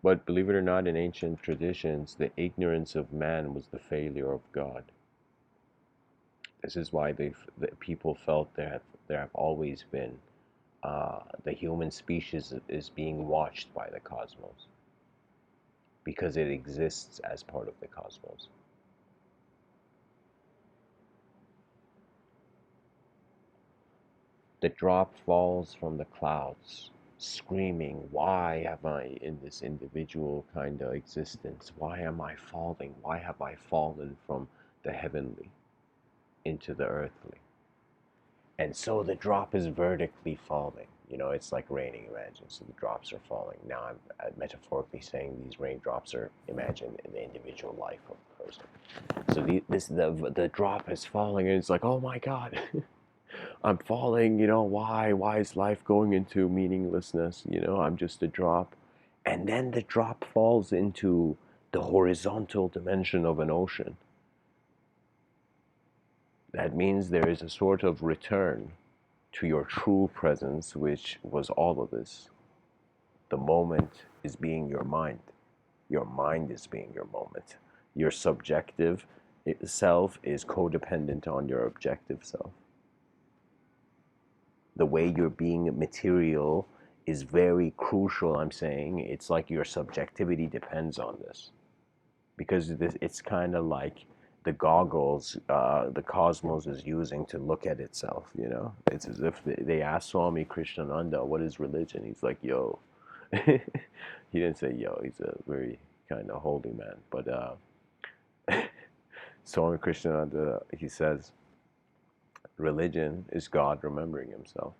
But believe it or not, in ancient traditions, the ignorance of man was the failure of God. This is why the people felt there have always been the human species is being watched by the cosmos because it exists as part of the cosmos. The drop falls from the clouds, screaming, why am I in this individual kind of existence? Why am I falling? Why have I fallen from the heavenly into the earthly? And so the drop is vertically falling. It's like raining, imagine. So the drops are falling. Now I'm metaphorically saying these raindrops are, imagine, in the individual life of a person. So the drop is falling, and it's like, oh my God, I'm falling. Why? Why is life going into meaninglessness? I'm just a drop. And then the drop falls into the horizontal dimension of an ocean. That means there is a sort of return to your true presence, which was all of this. The moment is being your mind. Your mind is being your moment. Your subjective self is codependent on your objective self. The way you're being material is very crucial. I'm saying it's like your subjectivity depends on this because it's kind of like the goggles the cosmos is using to look at itself. It's as if they asked Swami Krishnananda, what is religion? He's like, yo. He didn't say yo, he's a very kind of holy man, but Swami Krishnananda, he says religion is God remembering himself.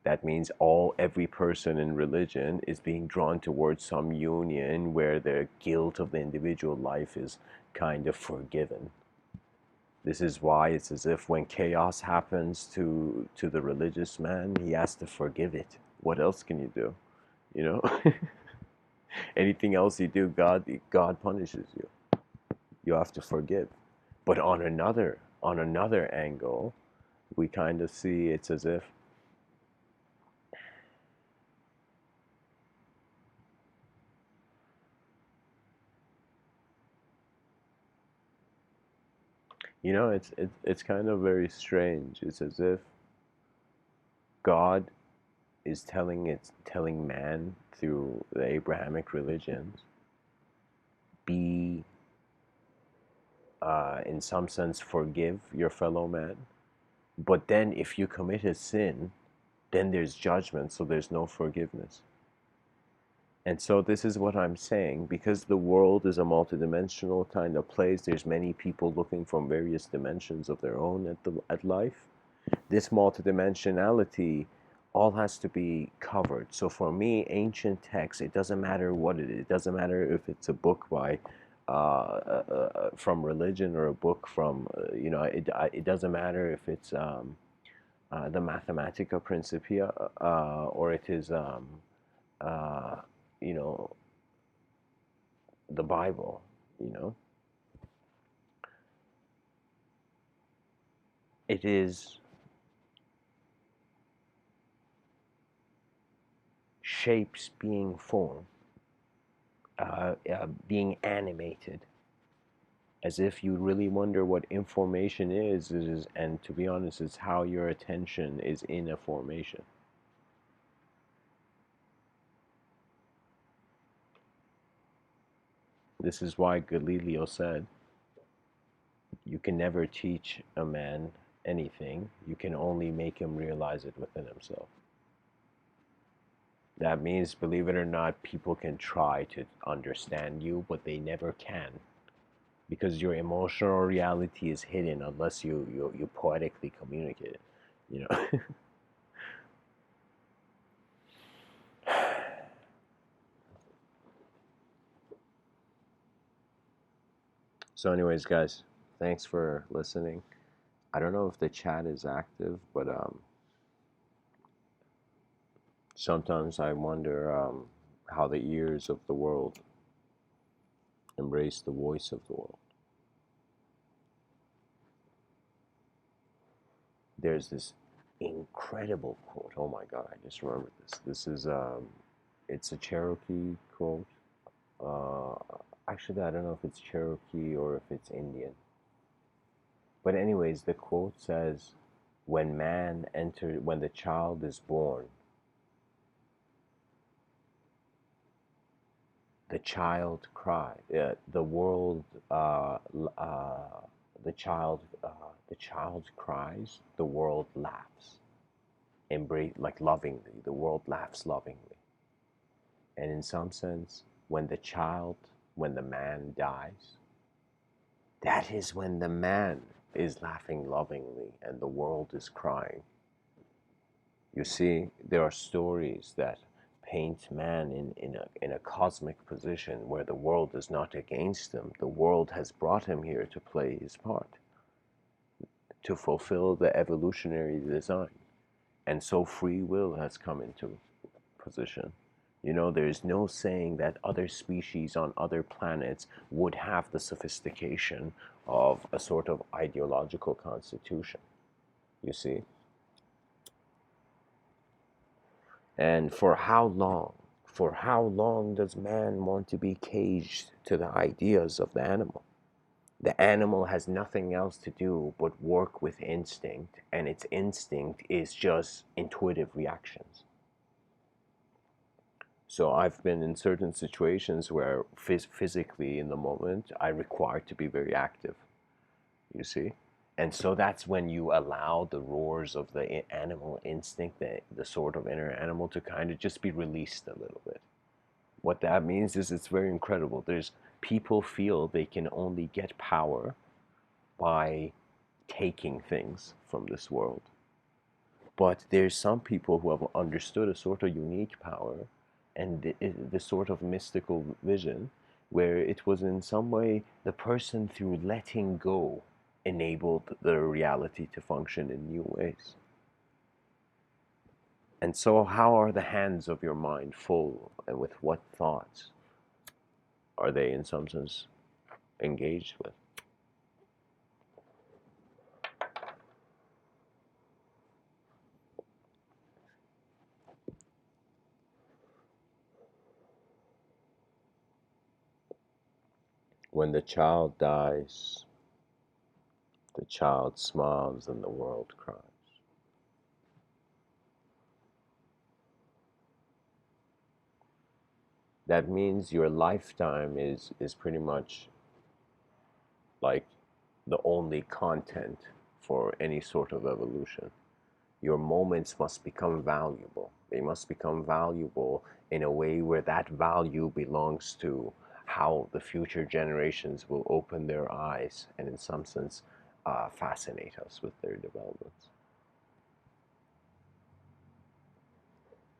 That means every person in religion is being drawn towards some union where the guilt of the individual life is kind of forgiven. This is why it's as if when chaos happens to the religious man, he has to forgive it. What else can you do? You know? Anything else you do, God punishes you. You have to forgive. But on another angle, we kind of see it's as if You know, it's kind of very strange. It's as if God is telling man through the Abrahamic religions, be in some sense forgive your fellow man, but then if you commit a sin, then there's judgment, so there's no forgiveness. And so this is what I'm saying, because the world is a multidimensional kind of place. There's many people looking from various dimensions of their own at life. This multidimensionality all has to be covered. So for me, ancient text, it doesn't matter what it is. It doesn't matter if it's a book by from religion or a book from it doesn't matter if it's the Mathematica Principia or it is uh, you know the Bible. You know, it is shapes being formed, being animated, as if you really wonder what information is, and to be honest, it's how your attention is in a formation. This is why Galileo said, you can never teach a man anything, you can only make him realize it within himself. That means, believe it or not, people can try to understand you, but they never can, because your emotional reality is hidden unless you poetically communicate it, you know. So anyways, guys, thanks for listening. I don't know if the chat is active, but sometimes I wonder how the ears of the world embrace the voice of the world. There's this incredible quote. Oh my God, I just remembered this. This is it's a Cherokee quote. Uh, Actually, I don't know if it's Cherokee or if it's Indian. But anyways, the quote says, when the child is born, the child cries. The world, the child, the child cries. The world laughs, embrace like lovingly. The world laughs lovingly, and in some sense, when the man dies, that is when the man is laughing lovingly and the world is crying. You see, there are stories that paint man in a cosmic position where the world is not against him. The world has brought him here to play his part, to fulfill the evolutionary design. And so free will has come into position. You know, there's no saying that other species on other planets would have the sophistication of a sort of ideological constitution, you see? And for how long? For how long does man want to be caged to the ideas of the animal? The animal has nothing else to do but work with instinct, and its instinct is just intuitive reactions. So I've been in certain situations where physically in the moment I require to be very active, you see? And so that's when you allow the roars of the animal instinct, the sort of inner animal, to kind of just be released a little bit. What that means is it's very incredible. There's people feel they can only get power by taking things from this world. But there's some people who have understood a sort of unique power and the sort of mystical vision where it was in some way the person through letting go enabled the reality to function in new ways. And so how are the hands of your mind full, and with what thoughts are they in some sense engaged with? When the child dies, The child smiles and the world cries. That means your lifetime is pretty much like the only content for any sort of evolution. Your moments must become valuable. They must become valuable in a way where that value belongs to how the future generations will open their eyes and, in some sense, fascinate us with their developments.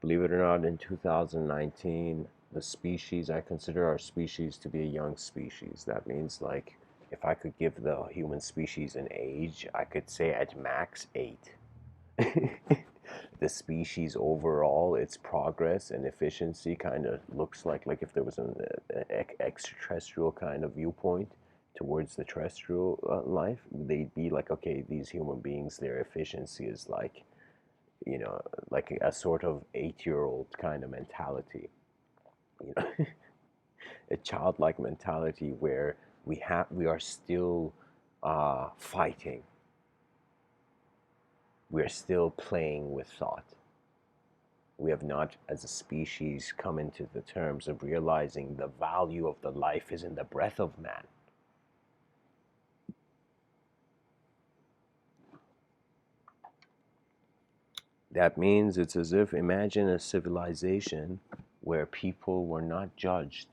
Believe it or not, in 2019, the species, I consider our species to be a young species. That means, like, if I could give the human species an age, I could say at max 8. The species overall, its progress and efficiency kind of looks like if there was an extraterrestrial kind of viewpoint towards the terrestrial life, they'd be like, okay, these human beings, their efficiency is like, like a sort of 8-year-old kind of mentality, you know, a childlike mentality where we are still fighting, we're still playing with thought. We have not, as a species, come into the terms of realizing the value of the life is in the breath of man. That means it's as if, imagine a civilization where people were not judged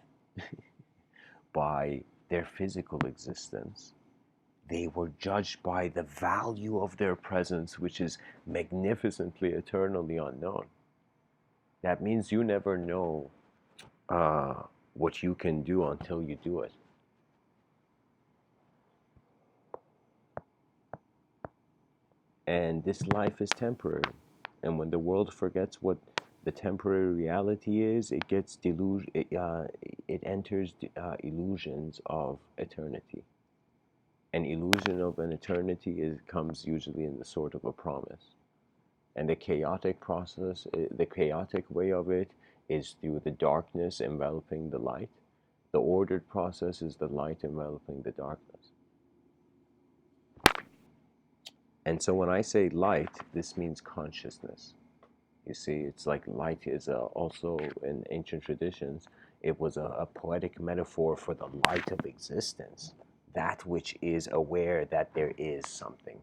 by their physical existence. They were judged by the value of their presence, which is magnificently, eternally unknown. That means you never know what you can do until you do it. And this life is temporary. And when the world forgets what the temporary reality is, it gets it enters illusions of eternity. An illusion of an eternity comes usually in the sort of a promise. And the chaotic process, the chaotic way of it is through the darkness enveloping the light. The ordered process is the light enveloping the darkness. And so when I say light, this means consciousness. You see, it's like light is also in ancient traditions, it was a poetic metaphor for the light of existence, that which is aware that there is something.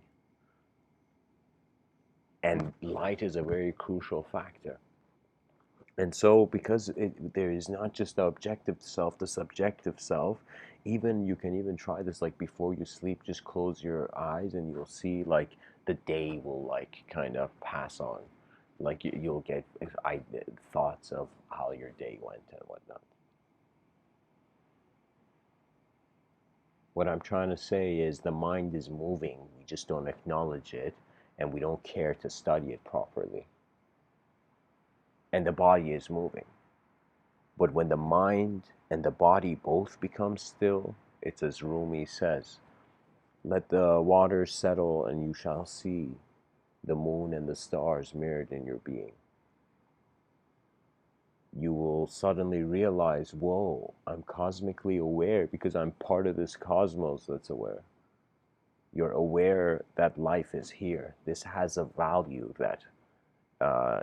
And light is a very crucial factor. And so, because there is not just the objective self, the subjective self, even you can even try this, like before you sleep, just close your eyes and you'll see like the day will like kind of pass on. Like you'll get thoughts of how your day went and whatnot. What I'm trying to say is the mind is moving, we just don't acknowledge it and we don't care to study it properly. And the body is moving. But when the mind and the body both become still, it's as Rumi says, let the waters settle and you shall see the moon and the stars mirrored in your being. You will suddenly realize, whoa, I'm cosmically aware because I'm part of this cosmos that's aware. You're aware that life is here. This has a value that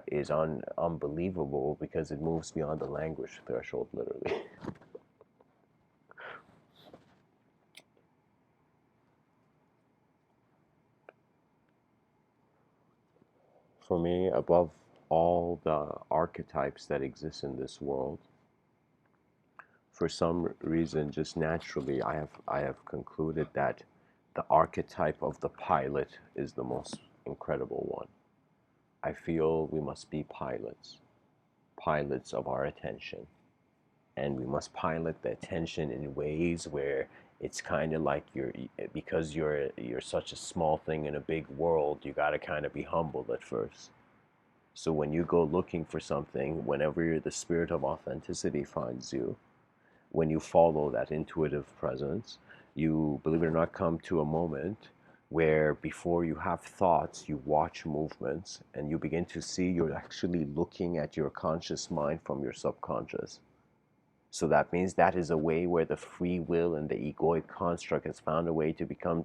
is unbelievable because it moves beyond the language threshold, literally. For me, above all the archetypes that exist in this world, for some reason, just naturally, I have concluded that the archetype of the pilot is the most incredible one. I feel we must be pilots, pilots of our attention. And we must pilot the attention in ways where it's kind of like because you're such a small thing in a big world, you got to kind of be humble at first. So when you go looking for something, whenever the spirit of authenticity finds you, when you follow that intuitive presence, you, believe it or not, come to a moment where before you have thoughts, you watch movements and you begin to see you're actually looking at your conscious mind from your subconscious. So that means that is a way where the free will and the egoic construct has found a way to become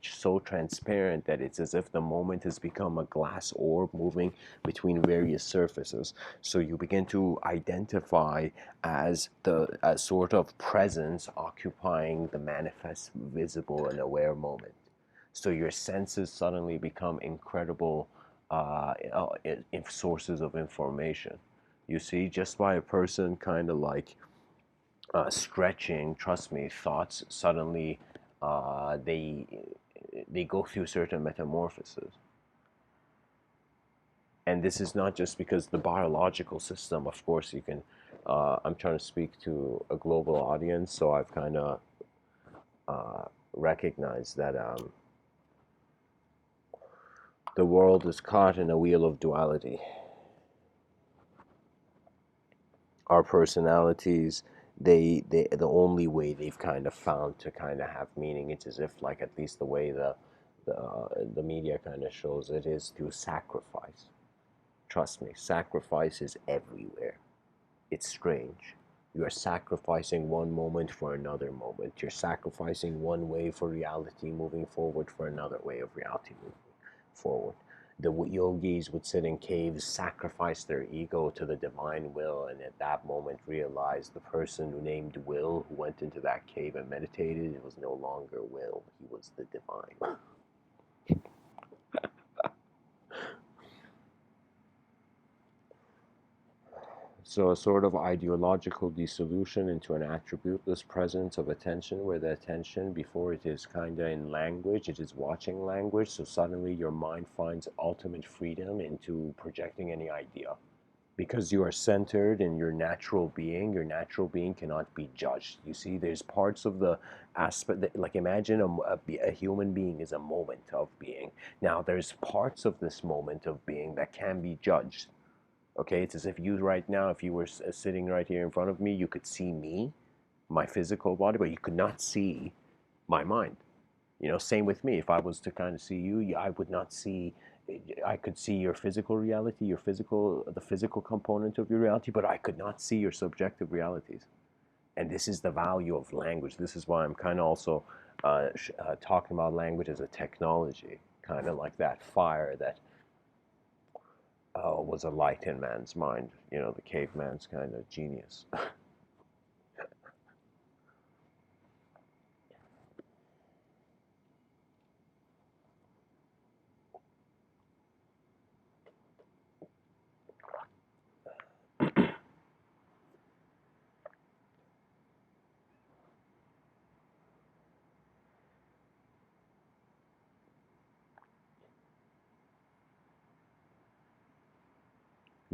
so transparent that it's as if the moment has become a glass orb moving between various surfaces. So you begin to identify as the a sort of presence occupying the manifest, visible, and aware moment. So your senses suddenly become incredible sources of information. You see, just by a person kind of like stretching, trust me, thoughts suddenly uh, they they go through certain metamorphoses. And this is not just because the biological system, of course, you can. I'm trying to speak to a global audience, so I've kind of uh, recognized that the world is caught in a wheel of duality. Our personalities, they the only way they've kind of found to kind of have meaning, it's as if like at least the way the media kind of shows it, is through sacrifice. Trust me, sacrifice is everywhere. It's strange. You are sacrificing one moment for another moment. You're sacrificing one way for reality moving forward for another way of reality moving forward. The yogis would sit in caves, sacrifice their ego to the divine will, and at that moment realize the person who named Will, who went into that cave and meditated, it was no longer Will, he was the divine. So a sort of ideological dissolution into an attributeless presence of attention, where the attention, before it is kind of in language, it is watching language. So suddenly your mind finds ultimate freedom into projecting any idea. Because you are centered in your natural being cannot be judged. You see, there's parts of the aspect that, like, imagine a human being is a moment of being. Now, there's parts of this moment of being that can be judged. Okay, it's as if you right now, if you were sitting right here in front of me, you could see me, my physical body, but you could not see my mind. Same with me. If I was to kind of see you, I would not see. I could see your physical reality, the physical component of your reality, but I could not see your subjective realities. And this is the value of language. This is why I'm kind of also talking about language as a technology, kind of like that fire that was a light in man's mind. The caveman's kind of genius.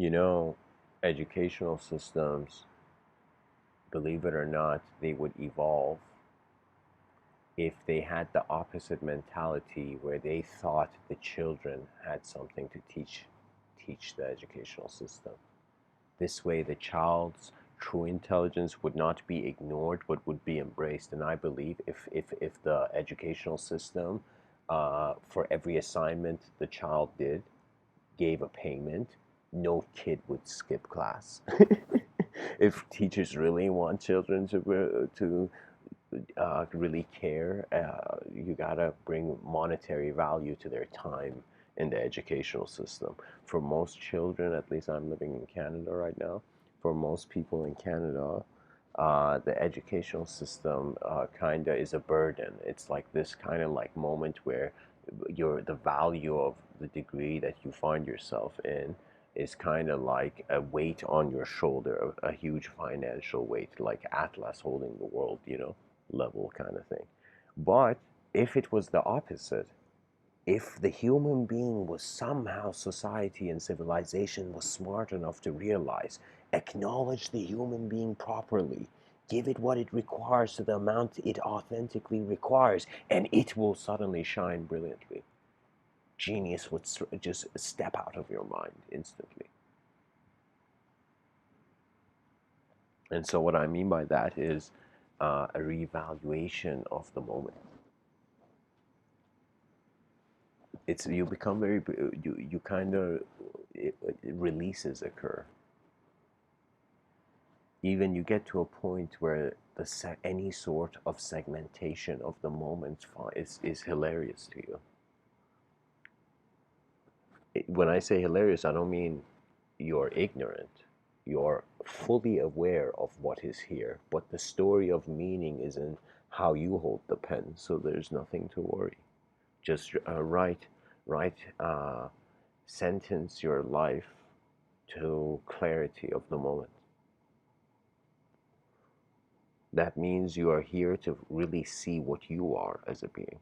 You know, educational systems, believe it or not, they would evolve if they had the opposite mentality where they thought the children had something to teach the educational system. This way the child's true intelligence would not be ignored but would be embraced. And I believe if the educational system, for every assignment the child did, gave a payment, no kid would skip class. If teachers really want children to really care, you gotta bring monetary value to their time in the educational system. For most children, at least I'm living in Canada right now, for most people in Canada, the educational system kind of is a burden. It's like this kind of like moment where the value of the degree that you find yourself in is kind of like a weight on your shoulder, a huge financial weight, like Atlas holding the world, level kind of thing. But if it was the opposite, if the human being was somehow, society and civilization was smart enough to realize, acknowledge the human being properly, give it what it requires to the amount it authentically requires, and it will suddenly shine brilliantly. Genius would just step out of your mind instantly. And so, what I mean by that is a reevaluation of the moment. It's you become very you kind of releases occur. Even you get to a point where any sort of segmentation of the moment is hilarious to you. When I say hilarious, I don't mean you're ignorant. You're fully aware of what is here, but the story of meaning is in how you hold the pen, so there's nothing to worry. Just write, sentence your life to clarity of the moment. That means you are here to really see what you are as a being.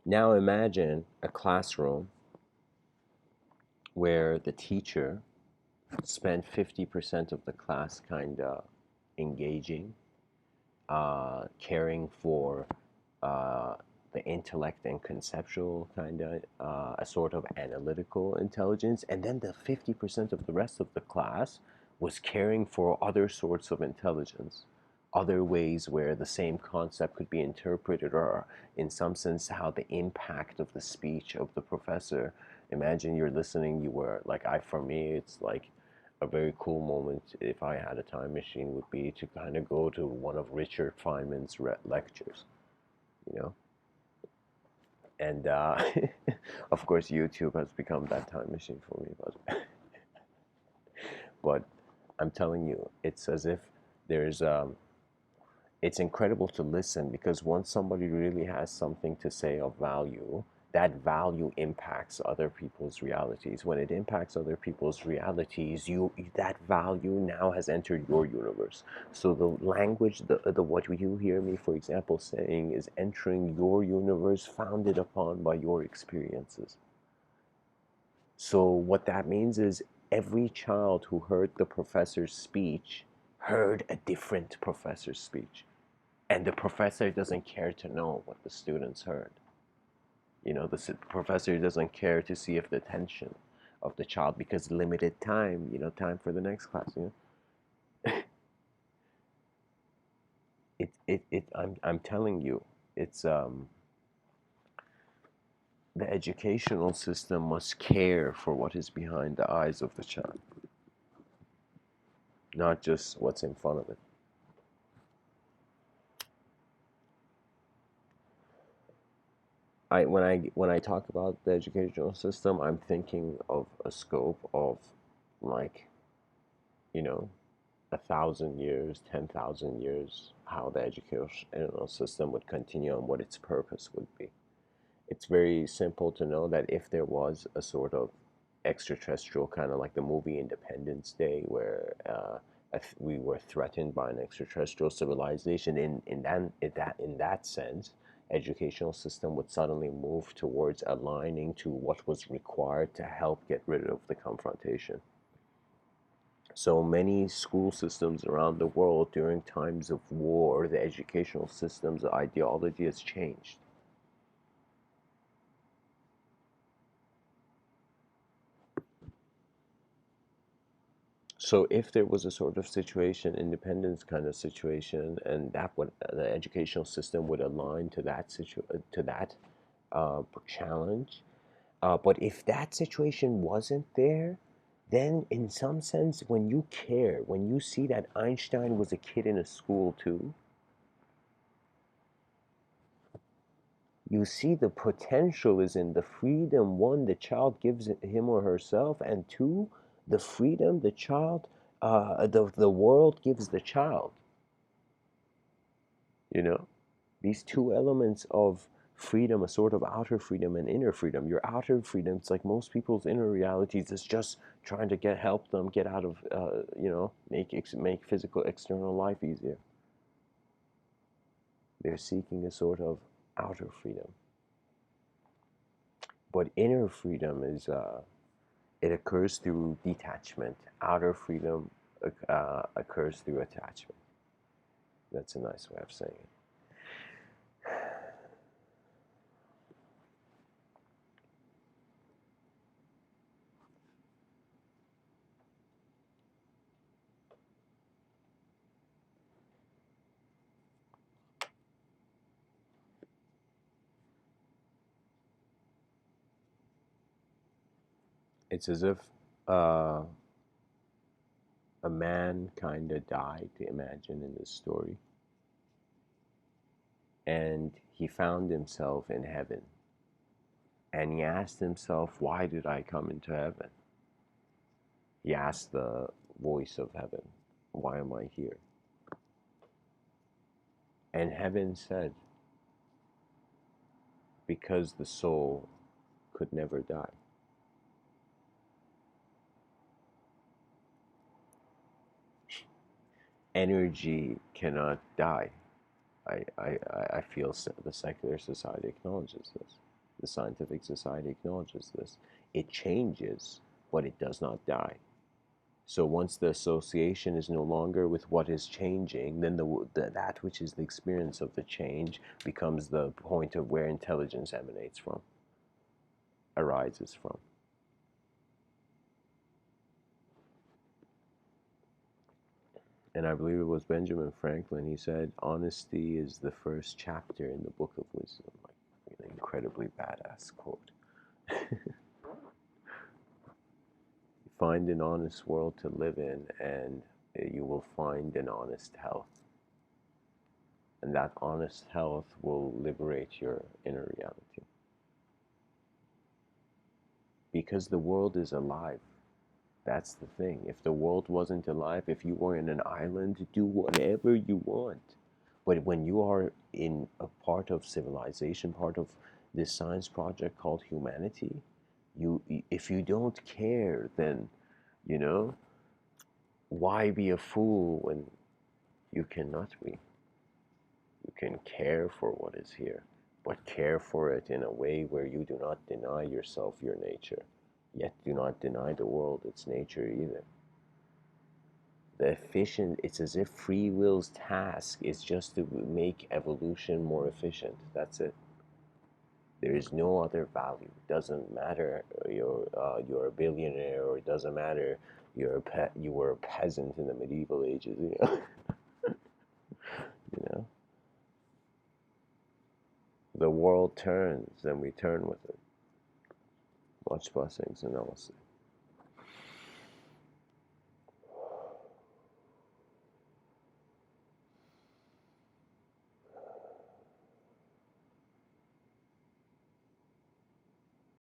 Now imagine a classroom where the teacher spent 50% of the class kind of engaging, caring for uh, the intellect and conceptual kind of a sort of analytical intelligence, and then the 50% of the rest of the class was caring for other sorts of intelligence, other ways where the same concept could be interpreted, or in some sense how the impact of the speech of the professor. Imagine you're listening, you were like, for me it's like a very cool moment if I had a time machine would be to kind of go to one of Richard Feynman's lectures, you know. And of course, YouTube has become that time machine for me. But I'm telling you, it's as if there's it's incredible to listen, because once somebody really has something to say of value, that value impacts other people's realities. When it impacts other people's realities, that value now has entered your universe. So the language, the what you hear me, for example, saying is entering your universe, founded upon by your experiences. So what that means is every child who heard the professor's speech heard a different professor's speech. And the professor doesn't care to know what the students heard. You know, the professor doesn't care to see if the attention of the child, because limited time, time for the next class, I'm telling you, it's the educational system must care for what is behind the eyes of the child, not just what's in front of it. When I talk about the educational system, I'm thinking of a scope of, like, you know, 1,000 years, 10,000 years, how the educational system would continue and what its purpose would be. It's very simple to know that if there was a sort of extraterrestrial, kind of like the movie Independence Day, where we were threatened by an extraterrestrial civilization, in that sense, educational system would suddenly move towards aligning to what was required to help get rid of the confrontation. So many school systems around the world, during times of war, the educational system's ideology has changed. So if there was a sort of situation, independence kind of situation, and that would the educational system would align to that challenge. But if that situation wasn't there, then in some sense, when you care, when you see that Einstein was a kid in a school too, you see the potential is in the freedom, one, the child gives him or herself, and two, the freedom the child, the world gives the child. You know, these two elements of freedom, a sort of outer freedom and inner freedom. Your outer freedom, it's like most people's inner realities is just trying to help them get out of, make physical external life easier. They're seeking a sort of outer freedom. But inner freedom is, it occurs through detachment. Outer freedom occurs through attachment. That's a nice way of saying it. It's as if uh, a man kind of died, imagine, in this story, and he found himself in heaven. And he asked himself, why did I come into heaven? He asked the voice of heaven, why am I here? And heaven said, because the soul could never die. Energy cannot die. I feel the secular society acknowledges this. The scientific society acknowledges this. It changes, but it does not die. So once the association is no longer with what is changing, then that which is the experience of the change becomes the point of where intelligence emanates from, arises from. And I believe it was Benjamin Franklin. He said, honesty is the first chapter in the book of wisdom. Like, an incredibly badass quote. Find an honest world to live in, and you will find an honest health. And that honest health will liberate your inner reality. Because the world is alive. That's the thing. If the world wasn't alive, if you were in an island, do whatever you want. But when you are in a part of civilization, part of this science project called humanity, if you don't care, then, you know, why be a fool when you cannot be? You can care for what is here, but care for it in a way where you do not deny yourself your nature, yet do not deny the world its nature either. It's as if free will's task is just to make evolution more efficient. That's it. There is no other value. It doesn't matter you're a billionaire, or it doesn't matter you were a peasant in the medieval ages. You know, the world turns, and we turn with it. Much blessings and namaste.